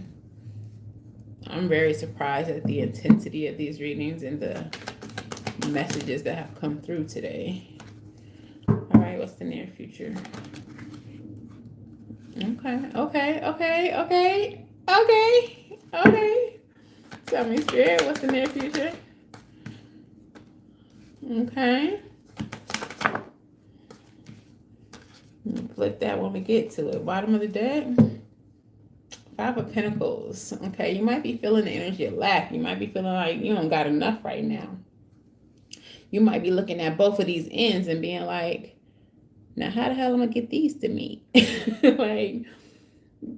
I'm very surprised at the intensity of these readings and the messages that have come through today. All right, what's the near future? Okay. Tell me, Spirit, what's the near future? Okay. Flip that when we get to it. Bottom of the deck. 5 of Pentacles. Okay, you might be feeling the energy of lack. You might be feeling like you don't got enough right now. You might be looking at both of these ends and being like, now how the hell am I gonna get these to meet? Like,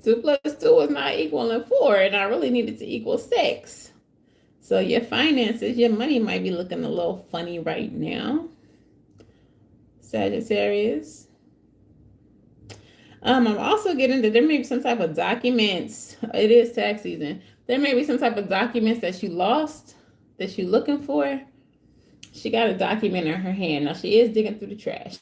2 + 2 is not equaling 4, and I really need it to equal 6. So your finances, your money might be looking a little funny right now, Sagittarius. I'm also getting that there may be some type of documents. It is tax season. There may be some type of documents that you lost that you're looking for. She got a document in her hand. Now, she is digging through the trash.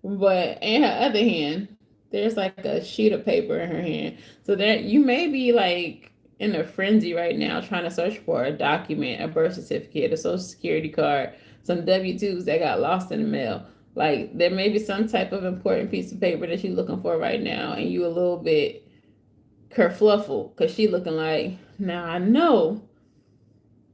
But in her other hand, there's like a sheet of paper in her hand. So there, you may be like in a frenzy right now trying to search for a document, a birth certificate, a social security card, some W-2s that got lost in the mail. Like, there may be some type of important piece of paper that you're looking for right now, and you a little bit kerfluffle because she looking like, now I know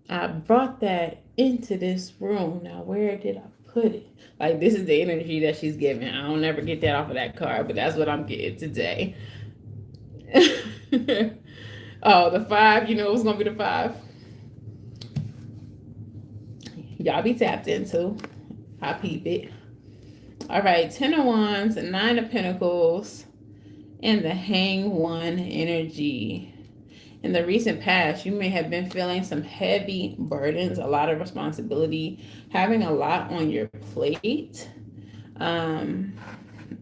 I brought that into this room. Now, where did I put it? Like, this is the energy that she's giving. I don't ever get that off of that card, but that's what I'm getting today. Oh, the 5. You know it was going to be the 5. Y'all be tapped into. I peep it. All right, 10 of Wands, 9 of Pentacles, And the Hang One energy. In the recent past, you may have been feeling some heavy burdens, a lot of responsibility, having a lot on your plate. Um,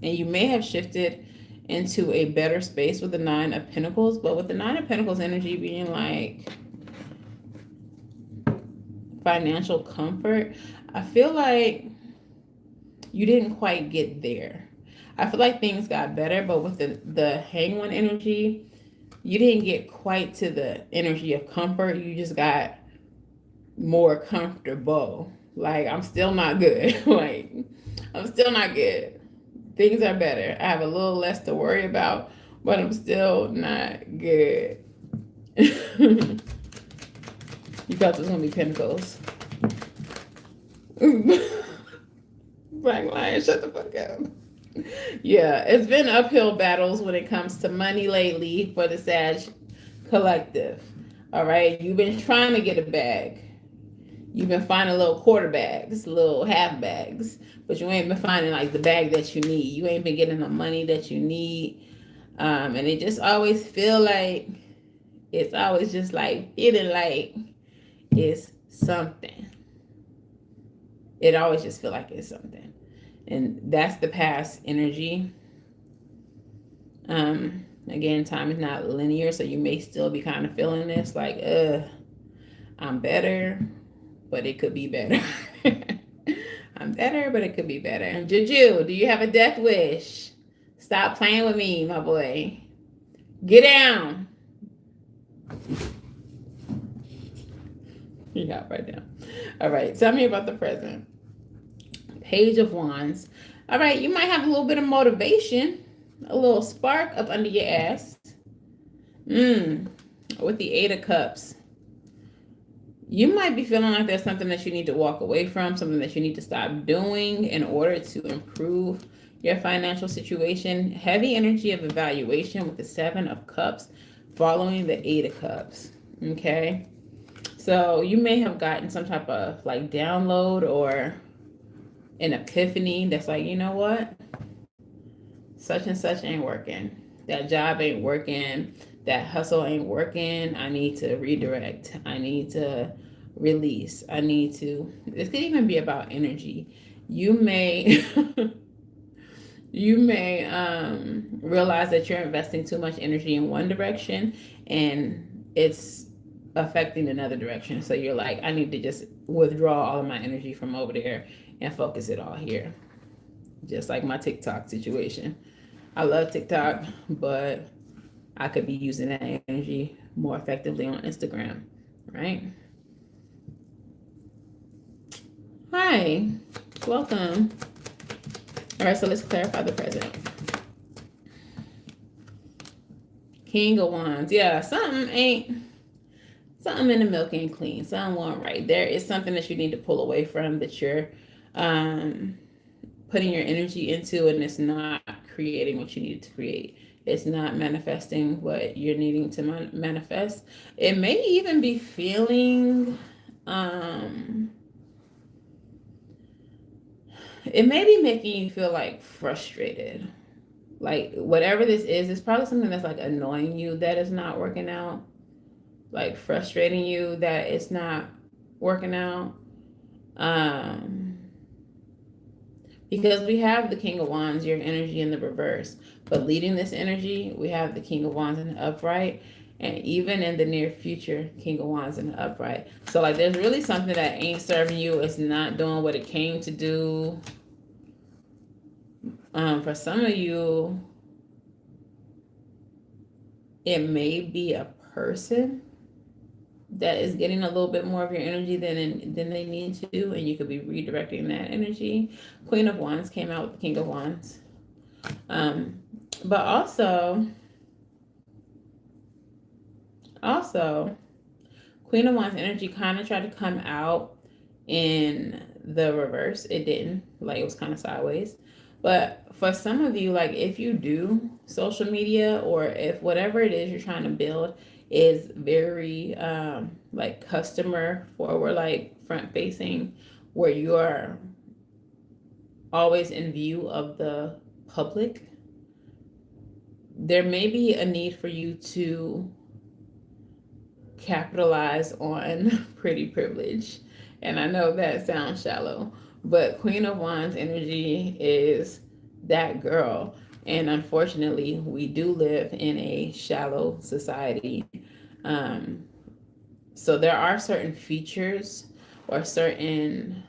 and you may have shifted into a better space with the Nine of Pentacles, but with the Nine of Pentacles energy being like financial comfort, I feel like you didn't quite get there. I feel like things got better, but with the Hang One energy, you didn't get quite to the energy of comfort. You just got more comfortable. Like, I'm still not good. Like, I'm still not good. Things are better. I have a little less to worry about, but I'm still not good. You thought this was gonna be Pentacles. Black Lion, shut the fuck up. Yeah, it's been uphill battles when it comes to money lately for the Sag collective. All right, you've been trying to get a bag. You've been finding little quarter bags, little half bags, but you ain't been finding like the bag that you need. You ain't been getting the money that you need. And it just always feel like it's always just like feeling like it's something. It always just feel like it's something. And that's the past energy. Again, time is not linear, so you may still be kind of feeling this like, I'm better, but it could be better. I'm better, but it could be better. Juju, do you have a death wish? Stop playing with me, my boy. Get down. You got right down. All right, tell me about the present. Page of Wands. All right, you might have a little bit of motivation, a little spark up under your ass. With the Eight of Cups. You might be feeling like there's something that you need to walk away from, something that you need to stop doing in order to improve your financial situation. Heavy energy of evaluation with the Seven of Cups following the Eight of Cups. Okay? So you may have gotten some type of like download or an epiphany that's like, you know what? Such and such ain't working. That job ain't working. That hustle ain't working. I need to redirect. I need to release. I need to. This could even be about energy. You may realize that you're investing too much energy in one direction and it's affecting another direction. So you're like, I need to just withdraw all of my energy from over there and focus it all here. Just like my TikTok situation. I love TikTok, but I could be using that energy more effectively on Instagram, right? Hi, welcome. All right, so let's clarify the present. King of Wands. Yeah, something in the milk ain't clean. Something wasn't right. There is something that you need to pull away from that you're putting your energy into, and it's not creating what you need to create. It's not manifesting what you're needing to manifest. It may even be feeling, it may be making you feel like frustrated. Like whatever this is, it's probably something that's like annoying you that is not working out. Like frustrating you that it's not working out. Because we have the King of Wands, your energy in the reverse. But leading this energy, we have the King of Wands in the upright. And even in the near future, King of Wands in the upright. So like there's really something that ain't serving you. It's not doing what it came to do. For some of you, it may be a person that is getting a little bit more of your energy than they need to, and you could be redirecting that energy. Queen of Wands came out with the King of Wands. But also, Queen of Wands energy kind of tried to come out in the reverse. It didn't. Like, it was kind of sideways. But for some of you, like if you do social media or if whatever it is you're trying to build is very like customer forward, like front facing, where you are always in view of the public, there may be a need for you to capitalize on pretty privilege. And I know that sounds shallow, but Queen of Wands energy is that girl. And unfortunately, we do live in a shallow society. Um, so there are certain features or certain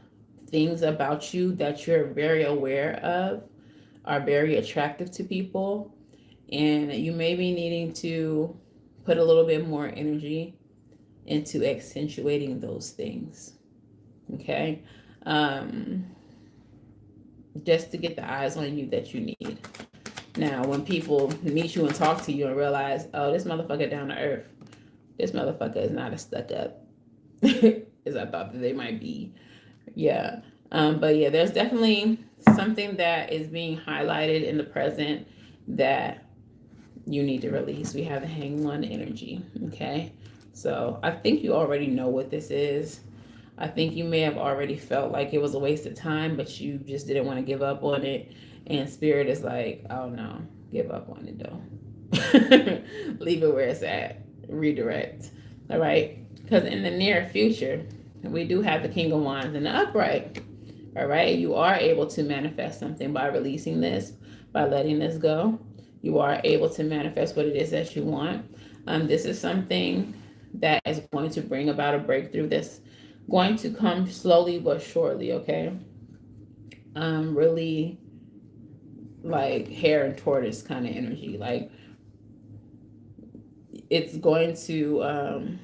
things about you that you're very aware of, are very attractive to people. And you may be needing to put a little bit more energy into accentuating those things. Okay. Just to get the eyes on you that you need. Now, when people meet you and talk to you and realize, oh, this motherfucker down to earth, this motherfucker is not as stuck up as I thought that they might be. Yeah. But yeah, there's definitely something that is being highlighted in the present that you need to release. We have the Hanged One energy. Okay. So I think you already know what this is. I think you may have already felt like it was a waste of time, but you just didn't want to give up on it. And Spirit is like, oh no, give up on it though. Leave it where it's at. Redirect. All right. Because in the near future, we do have the King of Wands in the upright. All right. You are able to manifest something by releasing this, by letting this go. You are able to manifest what it is that you want. This is something that is going to bring about a breakthrough that's going to come slowly but surely, okay? Really like hare and tortoise kind of energy. Like it's going to,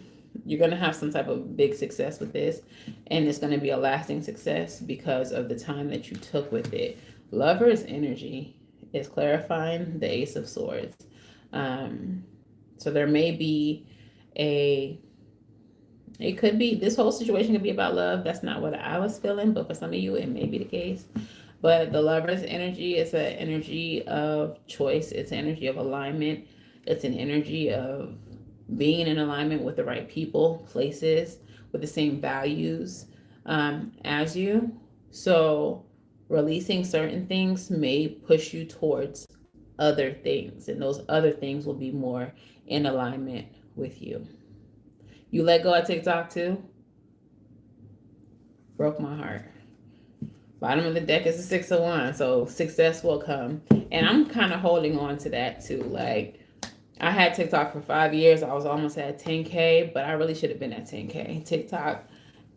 you're going to have some type of big success with this, and it's going to be a lasting success because of the time that you took with it. Lover's energy is clarifying the Ace of Swords. So there may be it could be, this whole situation could be about love. That's not what I was feeling, but for some of you, it may be the case. But the Lover's energy is an energy of choice. It's an energy of alignment. It's an energy of being in alignment with the right people, places, with the same values as you. So releasing certain things may push you towards other things, and those other things will be more in alignment with you. You let go of TikTok too? Broke my heart. Bottom of the deck is the 6 of Wands, so success will come. And I'm kind of holding on to that too. Like, I had TikTok for 5 years. I was almost at 10K, but I really should have been at 10K. TikTok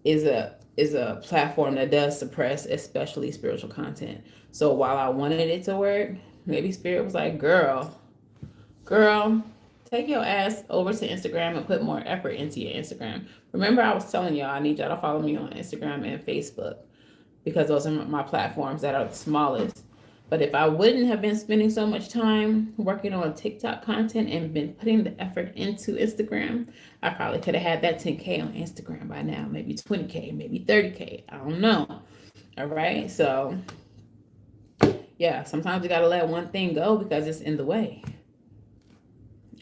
is a platform that does suppress, especially spiritual content. So while I wanted it to work, maybe Spirit was like, girl, take your ass over to Instagram and put more effort into your Instagram. Remember, I was telling y'all, I need y'all to follow me on Instagram and Facebook because those are my platforms that are the smallest. But if I wouldn't have been spending so much time working on TikTok content and been putting the effort into Instagram, I probably could have had that 10K on Instagram by now, maybe 20K, maybe 30K. I don't know. All right. So yeah, sometimes you got to let one thing go because it's in the way.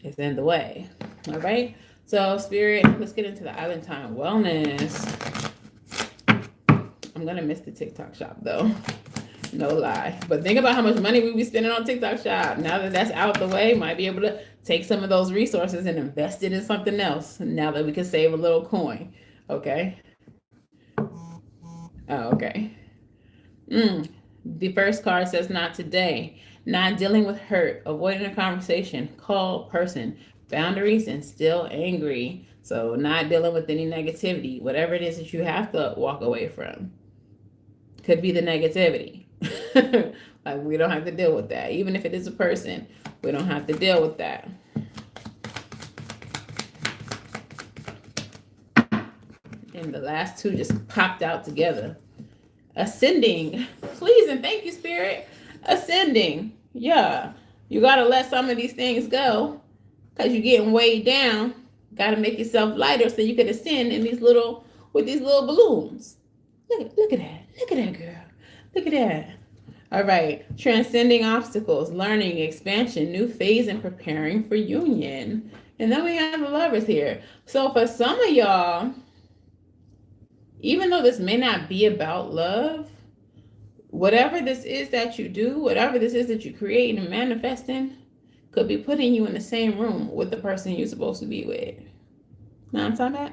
It's in the way. All right. So Spirit, let's get into the Island Time Wellness. I'm going to miss the TikTok shop though. No lie. But think about how much money we be spending on TikTok shop. Now that that's out the way, might be able to take some of those resources and invest it in something else. Now that we can save a little coin. Okay. Oh, okay. The first card says not today. Not dealing with hurt, avoiding a conversation, cold person, boundaries, and still angry. So not dealing with any negativity, whatever it is that you have to walk away from. Could be the negativity. Like we don't have to deal with that. Even if it is a person, we don't have to deal with that. And the last two just popped out together. Ascending. Please and thank you, Spirit. Ascending. Yeah. You got to let some of these things go because you're getting weighed down. Got to make yourself lighter so you can ascend in these little balloons. Look at that. Look at that, girl. Look at that. All right. Transcending obstacles, learning, expansion, new phase, and preparing for union. And then we have the Lovers here. So for some of y'all, even though this may not be about love, whatever this is that you do, whatever this is that you're creating and manifesting, could be putting you in the same room with the person you're supposed to be with. Know what I'm talking about?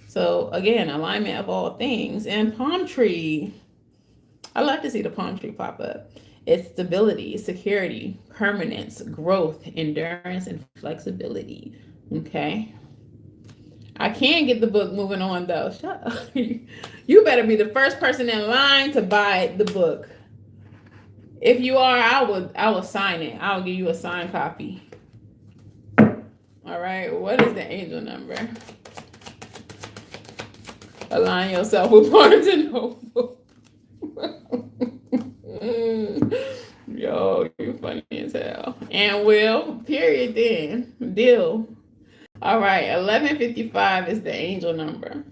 So again, alignment of all things. And palm tree, I like to see the palm tree pop up. It's stability, security, permanence, growth, endurance, and flexibility. Okay. I can get the book moving on though. Shut up. You better be the first person in line to buy the book. If you are, I will sign it. I'll give you a signed copy. All right. What is the angel number? Align yourself with Barnes and Noble. Yo, you funny as hell. And will, period then. Deal. All right, 1155 is the angel number.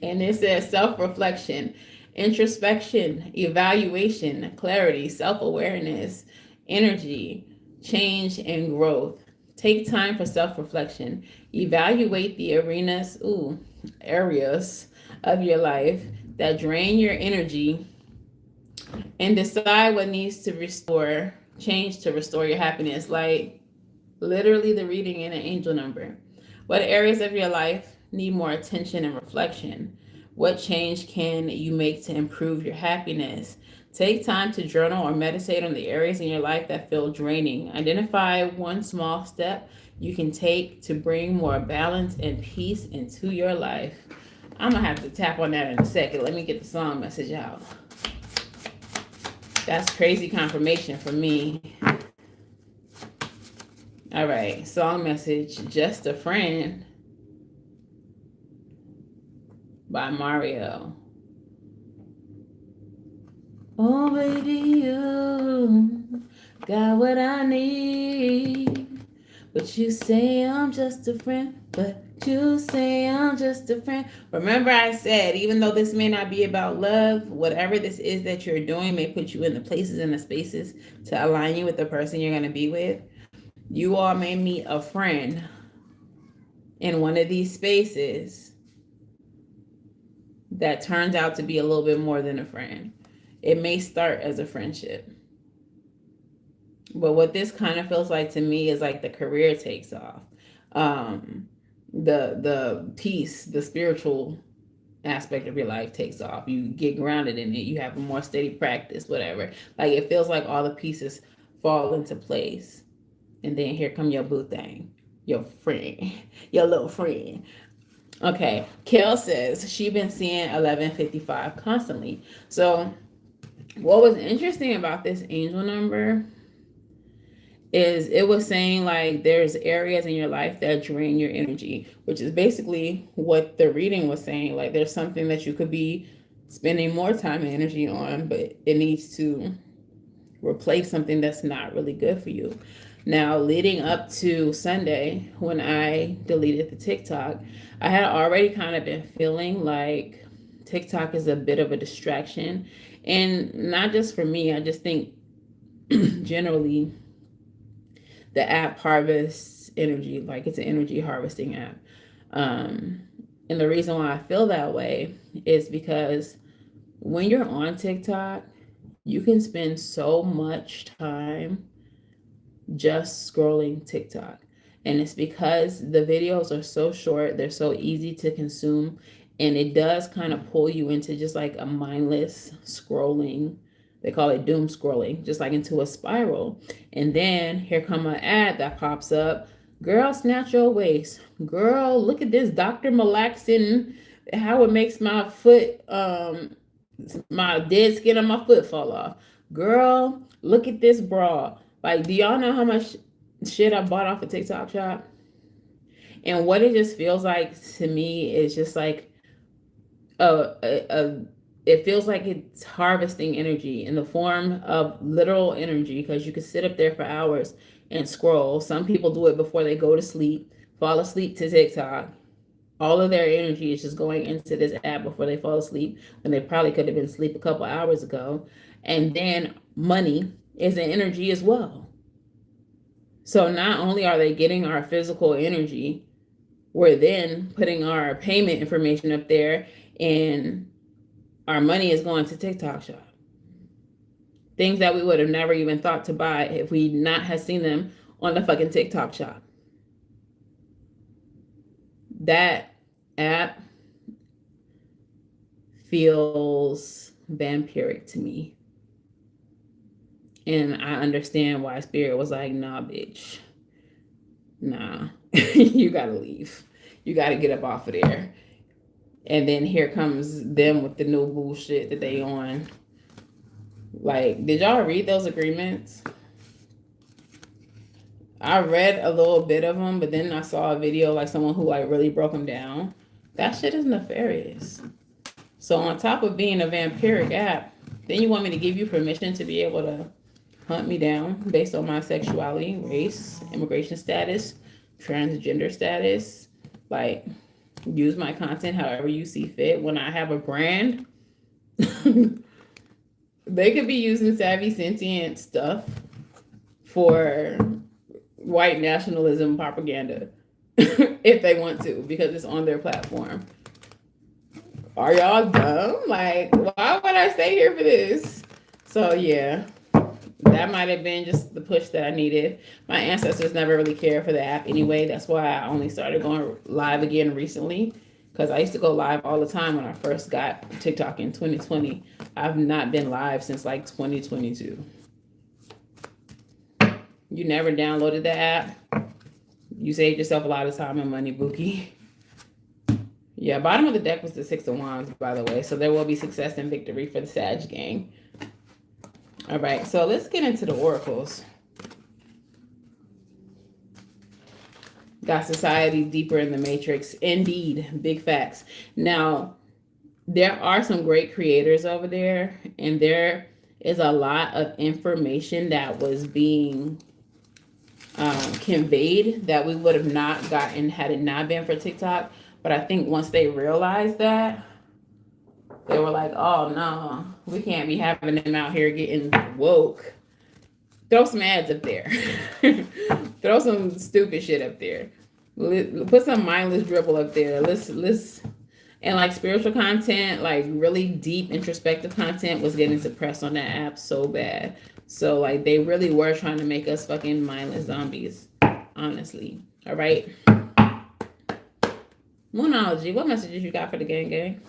And it says self-reflection, introspection, evaluation, clarity, self-awareness, energy, change, and growth. Take time for self-reflection. Evaluate the areas of your life that drain your energy and decide what needs to change to restore your happiness. Like literally the reading in an angel number. What areas of your life need more attention and reflection? What change can you make to improve your happiness? Take time to journal or meditate on the areas in your life that feel draining. Identify one small step you can take to bring more balance and peace into your life. I'm going to have to tap on that in a second. Let me get the song message out. That's crazy confirmation for me. All right, song message, Just a Friend by Mario. Oh, baby, you got what I need. But you say I'm just a friend. But you say I'm just a friend. Remember I said, even though this may not be about love, whatever this is that you're doing may put you in the places and the spaces to align you with the person you're going to be with. You all may meet a friend in one of these spaces that turns out to be a little bit more than a friend. It may start as a friendship. But what this kind of feels like to me is like the career takes off. The peace, the spiritual aspect of your life takes off. You get grounded in it. You have a more steady practice, whatever. Like it feels like all the pieces fall into place. And then here come your boo thing, your friend, your little friend. Okay, Kel says she been seeing 1155 constantly. So what was interesting about this angel number is it was saying like there's areas in your life that drain your energy, which is basically what the reading was saying. Like there's something that you could be spending more time and energy on, but it needs to replace something that's not really good for you. Now, leading up to Sunday, when I deleted the TikTok, I had already kind of been feeling like TikTok is a bit of a distraction. And not just for me, I just think generally the app harvests energy, like it's an energy harvesting app. And the reason why I feel that way is because when you're on TikTok, you can spend so much time just scrolling TikTok. And it's because the videos are so short, they're so easy to consume, and it does kind of pull you into just like a mindless scrolling. They call it doom scrolling, just like into a spiral. And then here come an ad that pops up. Girl, snatch your waist. Girl, look at this Dr. Malaxin, how it makes my foot, my dead skin on my foot fall off. Girl, look at this bra. Like, do y'all know how much shit I bought off of TikTok Shop? And what it just feels like to me is just like it feels like it's harvesting energy in the form of literal energy, because you can sit up there for hours and scroll. Some people do it before they go to sleep, fall asleep to TikTok. All of their energy is just going into this app before they fall asleep, when they probably could have been asleep a couple hours ago. And then money is an energy as well. So not only are they getting our physical energy, we're then putting our payment information up there, and our money is going to TikTok Shop. Things that we would have never even thought to buy if we not had seen them on the fucking TikTok shop. That app feels vampiric to me. And I understand why Spirit was like, nah, bitch. Nah, you gotta leave. You gotta get up off of there. And then here comes them with the new bullshit that they on. Like, did y'all read those agreements? I read a little bit of them, but then I saw a video, like someone who like really broke them down. That shit is nefarious. So on top of being a vampiric app, then you want me to give you permission to be able to hunt me down based on my sexuality, race, immigration status, transgender status, like use my content however you see fit. When I have a brand, they could be using Savvy Sentient stuff for white nationalism propaganda if they want to, because it's on their platform. Are y'all dumb? Like, why would I stay here for this? So yeah, that might have been just the push that I needed. My ancestors never really cared for the app anyway. That's why I only started going live again recently, because I used to go live all the time when I first got TikTok in 2020. I've not been live since like 2022. You never downloaded the app. You saved yourself a lot of time and money, Bookie. Yeah, bottom of the deck was the Six of Wands, by the way. So there will be success and victory for the Sag gang. All right, so let's get into the oracles. Got society deeper in the matrix. Indeed, big facts. Now, there are some great creators over there, and there is a lot of information that was being conveyed that we would have not gotten had it not been for TikTok. But I think once they realized that, they were like, oh no, we can't be having them out here getting woke. Throw some ads up there. Throw some stupid shit up there. Put some mindless dribble up there. Let's and like spiritual content, like really deep introspective content was getting suppressed on that app so bad. So like they really were trying to make us fucking mindless zombies, honestly. All right. Moonology, what messages you got for the gang?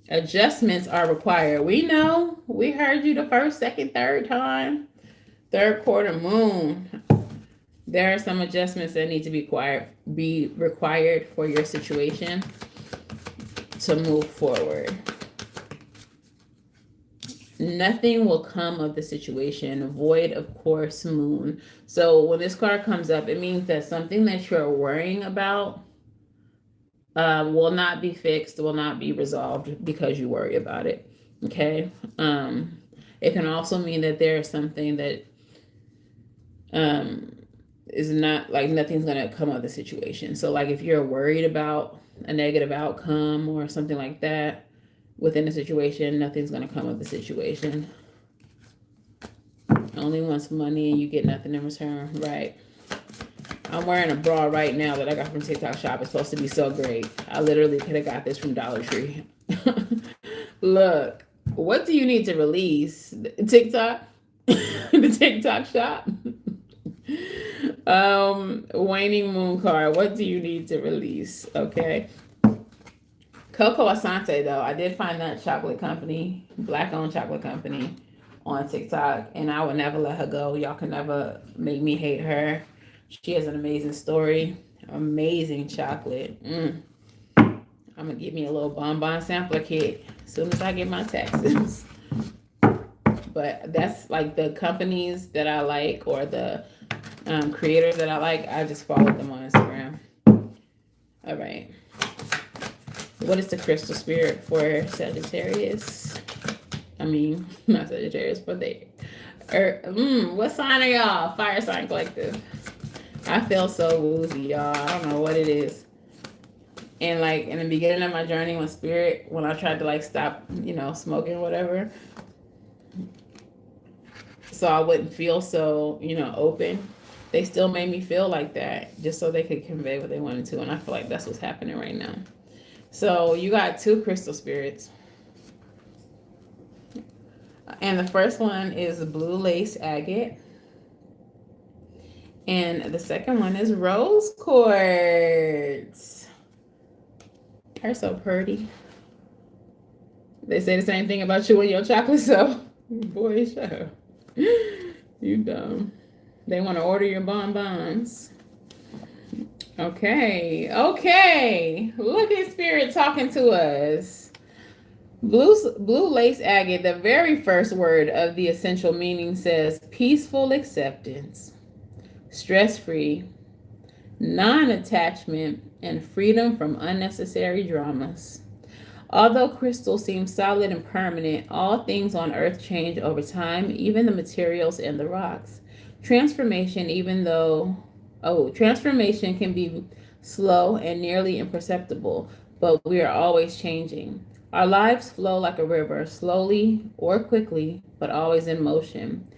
Adjustments are required. We know. We heard you the first, second, third time. Third quarter moon. There are some adjustments that need to be required for your situation to move forward. Nothing will come of the situation. Void, of course, moon. So when this card comes up, it means that something that you're worrying about will not be fixed, will not be resolved because you worry about it. Okay. It can also mean that there is something that is not like nothing's gonna come of the situation. So like if you're worried about a negative outcome or something like that within the situation, nothing's gonna come of the situation. Only wants money and you get nothing in return, right? I'm wearing a bra right now that I got from TikTok shop. It's supposed to be so great. I literally could have got this from Dollar Tree. Look, what do you need to release? TikTok? The TikTok shop? Waning moon card. What do you need to release? Okay. Coco Asante, though. I did find that chocolate company, black-owned chocolate company on TikTok, and I would never let her go. Y'all can never make me hate her. She has an amazing story, amazing chocolate. I'm gonna get me a little bonbon sampler kit as soon as I get my taxes. But that's like the companies that I like, or the creators that I like. I just follow them on Instagram. All right. What is the crystal spirit for Sagittarius? I mean, not Sagittarius, but they. What sign are y'all? Fire sign collective. I feel so woozy, y'all. I don't know what it is. And like in the beginning of my journey with spirit, when I tried to like stop, smoking or whatever, so I wouldn't feel so, open, they still made me feel like that just so they could convey what they wanted to. And I feel like that's what's happening right now. So you got two crystal spirits. And the first one is blue lace agate. And the second one is rose quartz. They're so pretty. They say the same thing about you and your chocolate, so boy, shut up. You dumb. They want to order your bonbons. Okay. Look at Spirit talking to us. Blue lace agate, the very first word of the essential meaning says peaceful acceptance, stress-free, non-attachment, and freedom from unnecessary dramas. Although crystals seem solid and permanent, all things on earth change over time, even the materials and the rocks. Transformation can be slow and nearly imperceptible, but we are always changing. Our lives flow like a river, slowly or quickly, but always in motion.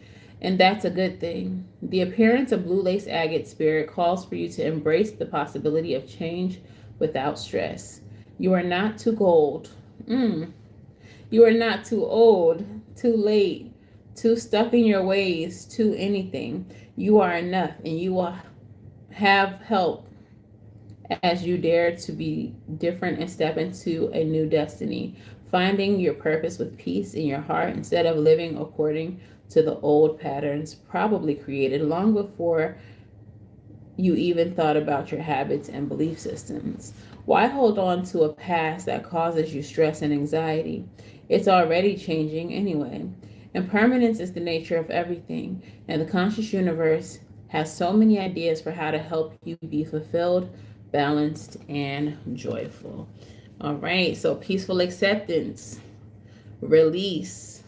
And that's a good thing. The appearance of blue lace agate spirit calls for you to embrace the possibility of change without stress. You are not too old. You are not too old, too late, too stuck in your ways, too anything. You are enough, and you will have help as you dare to be different and step into a new destiny, finding your purpose with peace in your heart instead of living according to the old patterns probably created long before you even thought about your habits and belief systems. Why hold on to a past that causes you stress and anxiety? It's already changing anyway. Impermanence is the nature of everything, and the conscious universe has so many ideas for how to help you be fulfilled, balanced, and joyful. All right, so peaceful acceptance, release,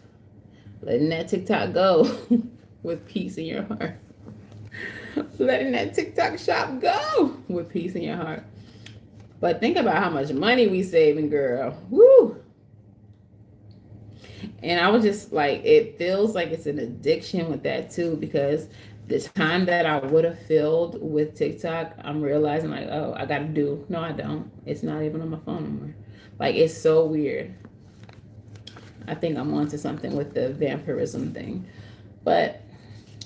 letting that TikTok go with peace in your heart. Letting that TikTok shop go with peace in your heart. But think about how much money we saving, girl. Woo! And I was just like, it feels like it's an addiction with that too, because the time that I would have filled with TikTok, I'm realizing like, oh, I gotta do. No, I don't. It's not even on my phone anymore. Like, it's so weird. I think I'm onto something with the vampirism thing. But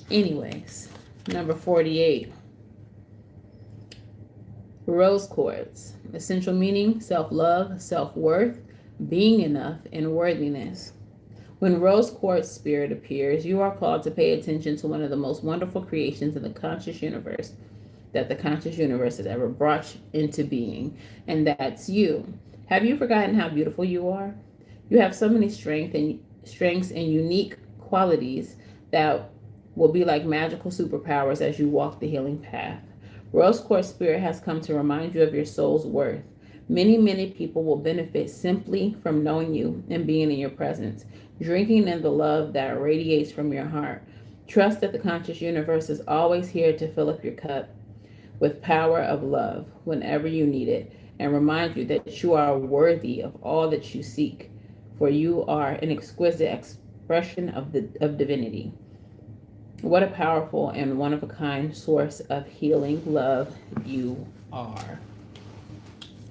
anyways, number 48. Rose quartz. Essential meaning, self-love, self-worth, being enough, and worthiness. When rose quartz spirit appears, you are called to pay attention to one of the most wonderful creations in the conscious universe that the conscious universe has ever brought into being, and that's you. Have you forgotten how beautiful you are? You have so many strengths and unique qualities that will be like magical superpowers as you walk the healing path. Rose quartz spirit has come to remind you of your soul's worth. Many people will benefit simply from knowing you and being in your presence, drinking in the love that radiates from your heart. Trust that the conscious universe is always here to fill up your cup with power of love whenever you need it, and remind you that you are worthy of all that you seek, for you are an exquisite expression of divinity. What a powerful and one-of-a-kind source of healing love you are.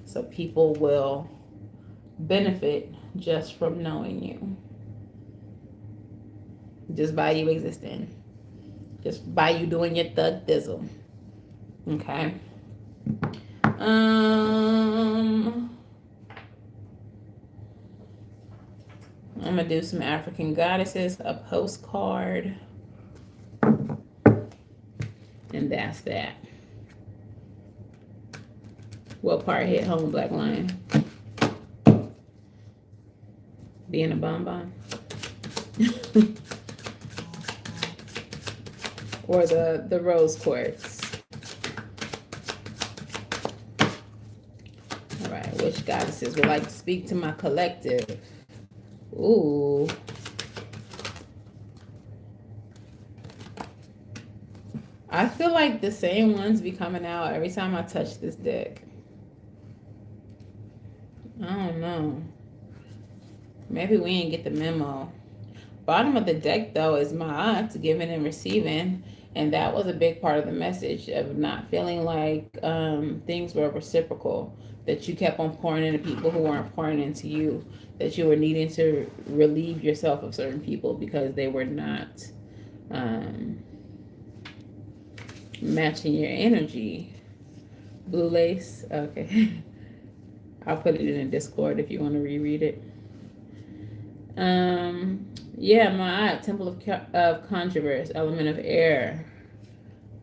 So people will benefit just from knowing you. Just by you existing. Just by you doing your thug thizzle. Okay. I'm gonna do some African goddesses, a postcard. And that's that. What part hit home, Black Lion? Being a bonbon? Or the rose quartz? All right, which goddesses would like to speak to my collective? Ooh. I feel like the same ones be coming out every time I touch this deck. I don't know. Maybe we didn't get the memo. Bottom of the deck, though, is Ma'at, giving and receiving. And that was a big part of the message of not feeling like things were reciprocal, that you kept on pouring into people who weren't pouring into you, that you were needing to relieve yourself of certain people because they were not matching your energy. Blue lace, okay. I'll put it in a Discord if you want to reread it. Yeah, my Temple of Conjurers, element of air,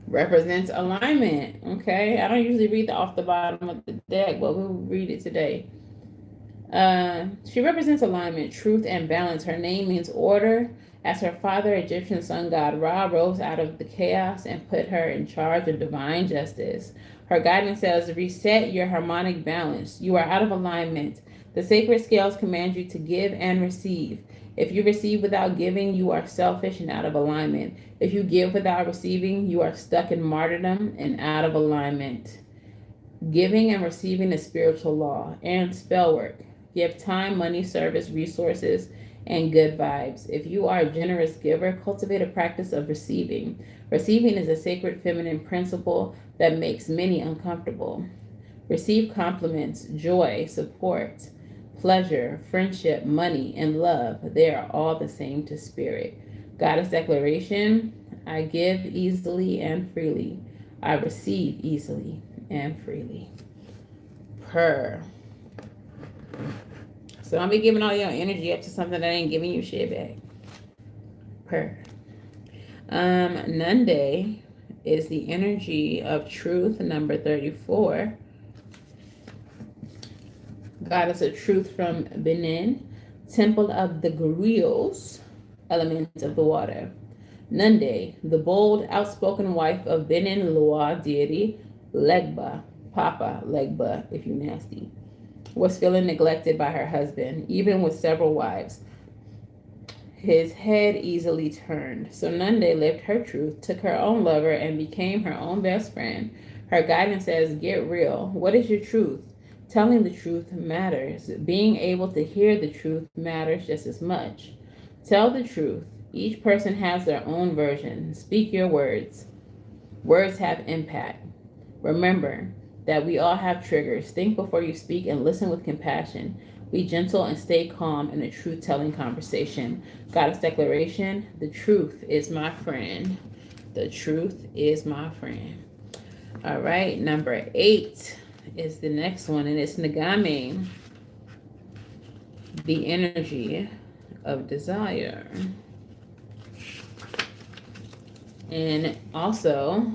represents alignment. Okay, I don't usually read the off the bottom of the deck, but we'll read it today. She represents alignment, truth, and balance. Her name means order. As her father, Egyptian sun god Ra, rose out of the chaos and put her in charge of divine justice. Her guidance says, reset your harmonic balance. You are out of alignment. The sacred scales command you to give and receive. If you receive without giving, you are selfish and out of alignment. If you give without receiving, you are stuck in martyrdom and out of alignment. Giving and receiving is spiritual law and spell work. Give time, money, service, resources, and good vibes. If you are a generous giver, cultivate a practice of receiving. Receiving is a sacred feminine principle that makes many uncomfortable. Receive compliments, joy, support, pleasure, friendship, money, and love. They are all the same to spirit. Goddess declaration: I give easily and freely. I receive easily and freely. Purr. So I'll be giving all your energy up to something that ain't giving you shit back. Purr. Nunde is the energy of truth, number 34. Goddess of truth from Benin. Temple of the Griots, element of the water. Nunde, the bold, outspoken wife of Benin Loa deity Legba, Papa Legba, if you nasty, was feeling neglected by her husband, even with several wives. His head easily turned. So Nunde lived her truth, took her own lover, and became her own best friend. Her guidance says, get real. What is your truth? Telling the truth matters. Being able to hear the truth matters just as much. Tell the truth. Each person has their own version. Speak your words. Words have impact. Remember that we all have triggers. Think before you speak and listen with compassion. Be gentle and stay calm in a truth-telling conversation. Goddess declaration: the truth is my friend. The truth is my friend. All right, number 8 is the next one, and it's Nagame, the energy of desire. And also,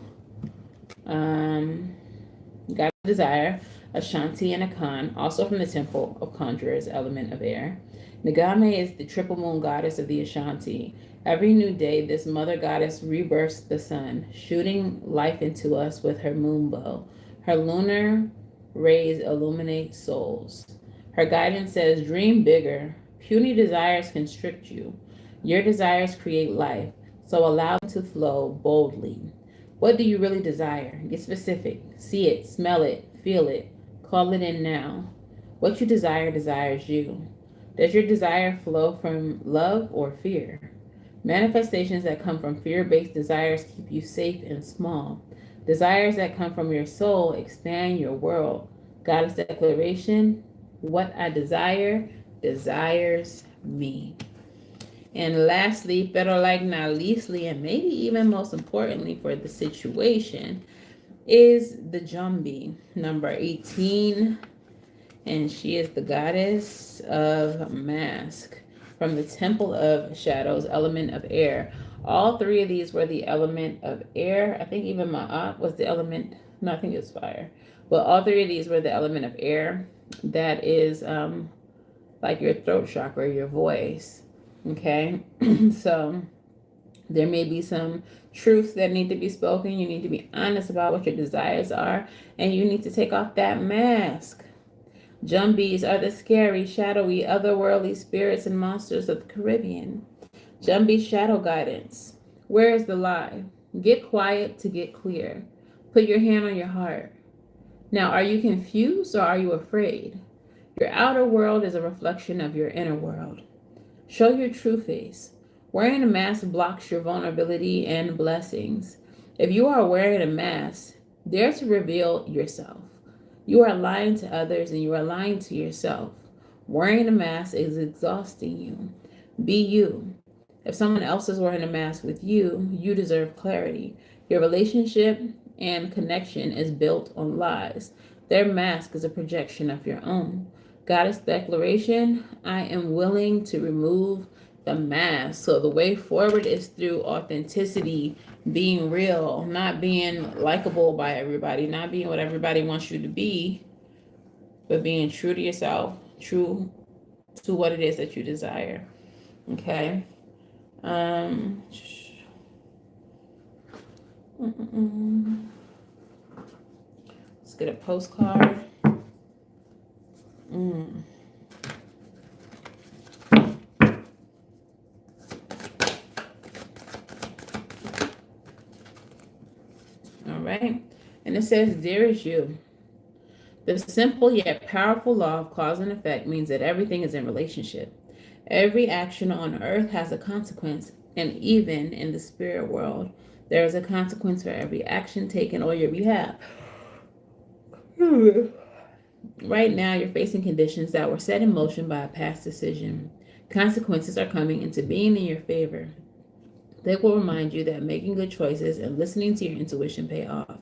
God of Desire, Ashanti and Akan, also from the Temple of Conjurers, element of air. Nagame is the triple moon goddess of the Ashanti. Every new day, this mother goddess rebirths the sun, shooting life into us with her moon bow. Her lunar rays illuminate souls. Her guidance says, dream bigger. Puny desires constrict you. Your desires create life, so allow them to flow boldly. What do you really desire? Get specific. See it, smell it, feel it. Call it in now. What you desire desires you. Does your desire flow from love or fear? Manifestations that come from fear-based desires keep you safe and small. Desires that come from your soul expand your world. Goddess declaration: what I desire desires me. And lastly, pero like not leastly, and maybe even most importantly for the situation, is the Jambi, number 18. And she is the goddess of mask from the Temple of Shadows, element of air. All three of these were the element of air. I think even Ma'at was the element, no, I think it's fire. But all three of these were the element of air. That is like your throat chakra, your voice. Okay, so there may be some truths that need to be spoken. You need to be honest about what your desires are, and you need to take off that mask. Jumbies are the scary, shadowy, otherworldly spirits and monsters of the Caribbean. Jumbi shadow guidance. Where is the lie? Get quiet to get clear. Put your hand on your heart. Now, are you confused or are you afraid? Your outer world is a reflection of your inner world. Show your true face. Wearing a mask blocks your vulnerability and blessings. If you are wearing a mask, dare to reveal yourself. You are lying to others and you are lying to yourself. Wearing a mask is exhausting you. Be you. If someone else is wearing a mask with you, you deserve clarity. Your relationship and connection is built on lies. Their mask is a projection of your own. Goddess declaration, I am willing to remove the mask. So the way forward is through authenticity, being real, not being likable by everybody, not being what everybody wants you to be, but being true to yourself, true to what it is that you desire. Okay. Um, let's get a postcard. All right. And it says, Dearest you, the simple yet powerful law of cause and effect means that everything is in relationship. Every action on earth has a consequence, and even in the spirit world, there is a consequence for every action taken on your behalf. Right now, you're facing conditions that were set in motion by a past decision. Consequences are coming into being in your favor. They will remind you that making good choices and listening to your intuition pay off.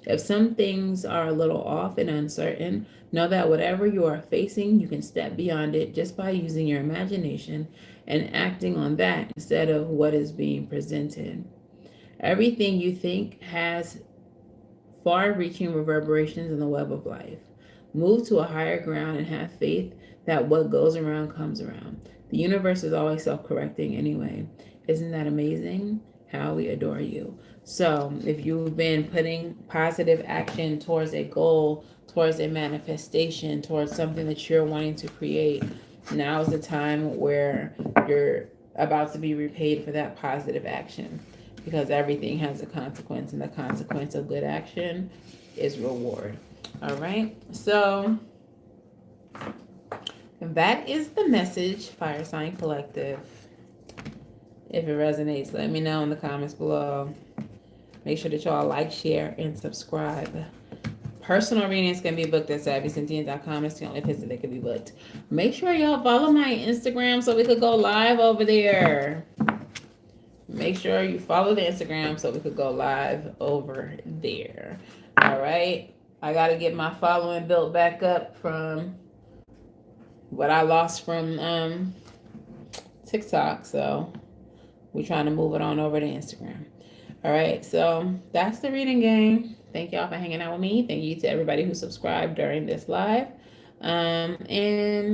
If some things are a little off and uncertain, know that whatever you are facing, you can step beyond it just by using your imagination and acting on that instead of what is being presented. Everything you think has far-reaching reverberations in the web of life. Move to a higher ground and have faith that what goes around comes around. The universe is always self-correcting anyway. Isn't that amazing? How we adore you. So if you've been putting positive action towards a goal, towards a manifestation, towards something that you're wanting to create, now is the time where you're about to be repaid for that positive action, because everything has a consequence, and the consequence of good action is reward. All right, so that is the message, Fire Sign Collective. If it resonates, let me know in the comments below. Make sure that y'all like, share, and subscribe. Personal readings can be booked at SavyCynthia.com. It's the only place that they can be booked. Make sure y'all follow my Instagram so we could go live over there. Make sure you follow the Instagram so we could go live over there. All right. I got to get my following built back up from what I lost from TikTok. So we're trying to move it on over to Instagram. All right. So that's the reading game. Thank y'all for hanging out with me. Thank you to everybody who subscribed during this live. And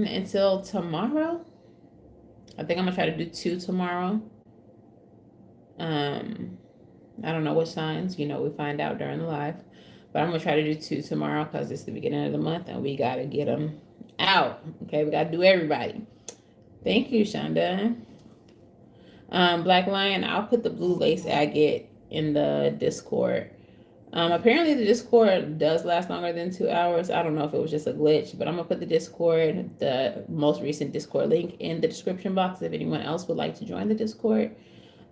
until tomorrow, I think I'm going to try to do 2 tomorrow. I don't know which signs, we find out during the live, but I'm gonna try to do 2 tomorrow because it's the beginning of the month and we gotta get them out. Okay, we gotta do everybody. Thank you, Shonda. Black Lion, I'll put the blue lace agate in the Discord. Apparently the Discord does last longer than 2 hours. I don't know if it was just a glitch, but I'm gonna put the most recent Discord link in the description box if anyone else would like to join the Discord.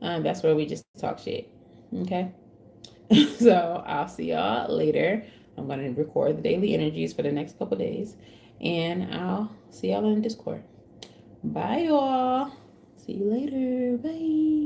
That's where we just talk shit. Okay. So I'll see y'all later. I'm going to record the daily energies for the next couple days, and I'll see y'all in Discord. Bye, y'all. See you later. Bye.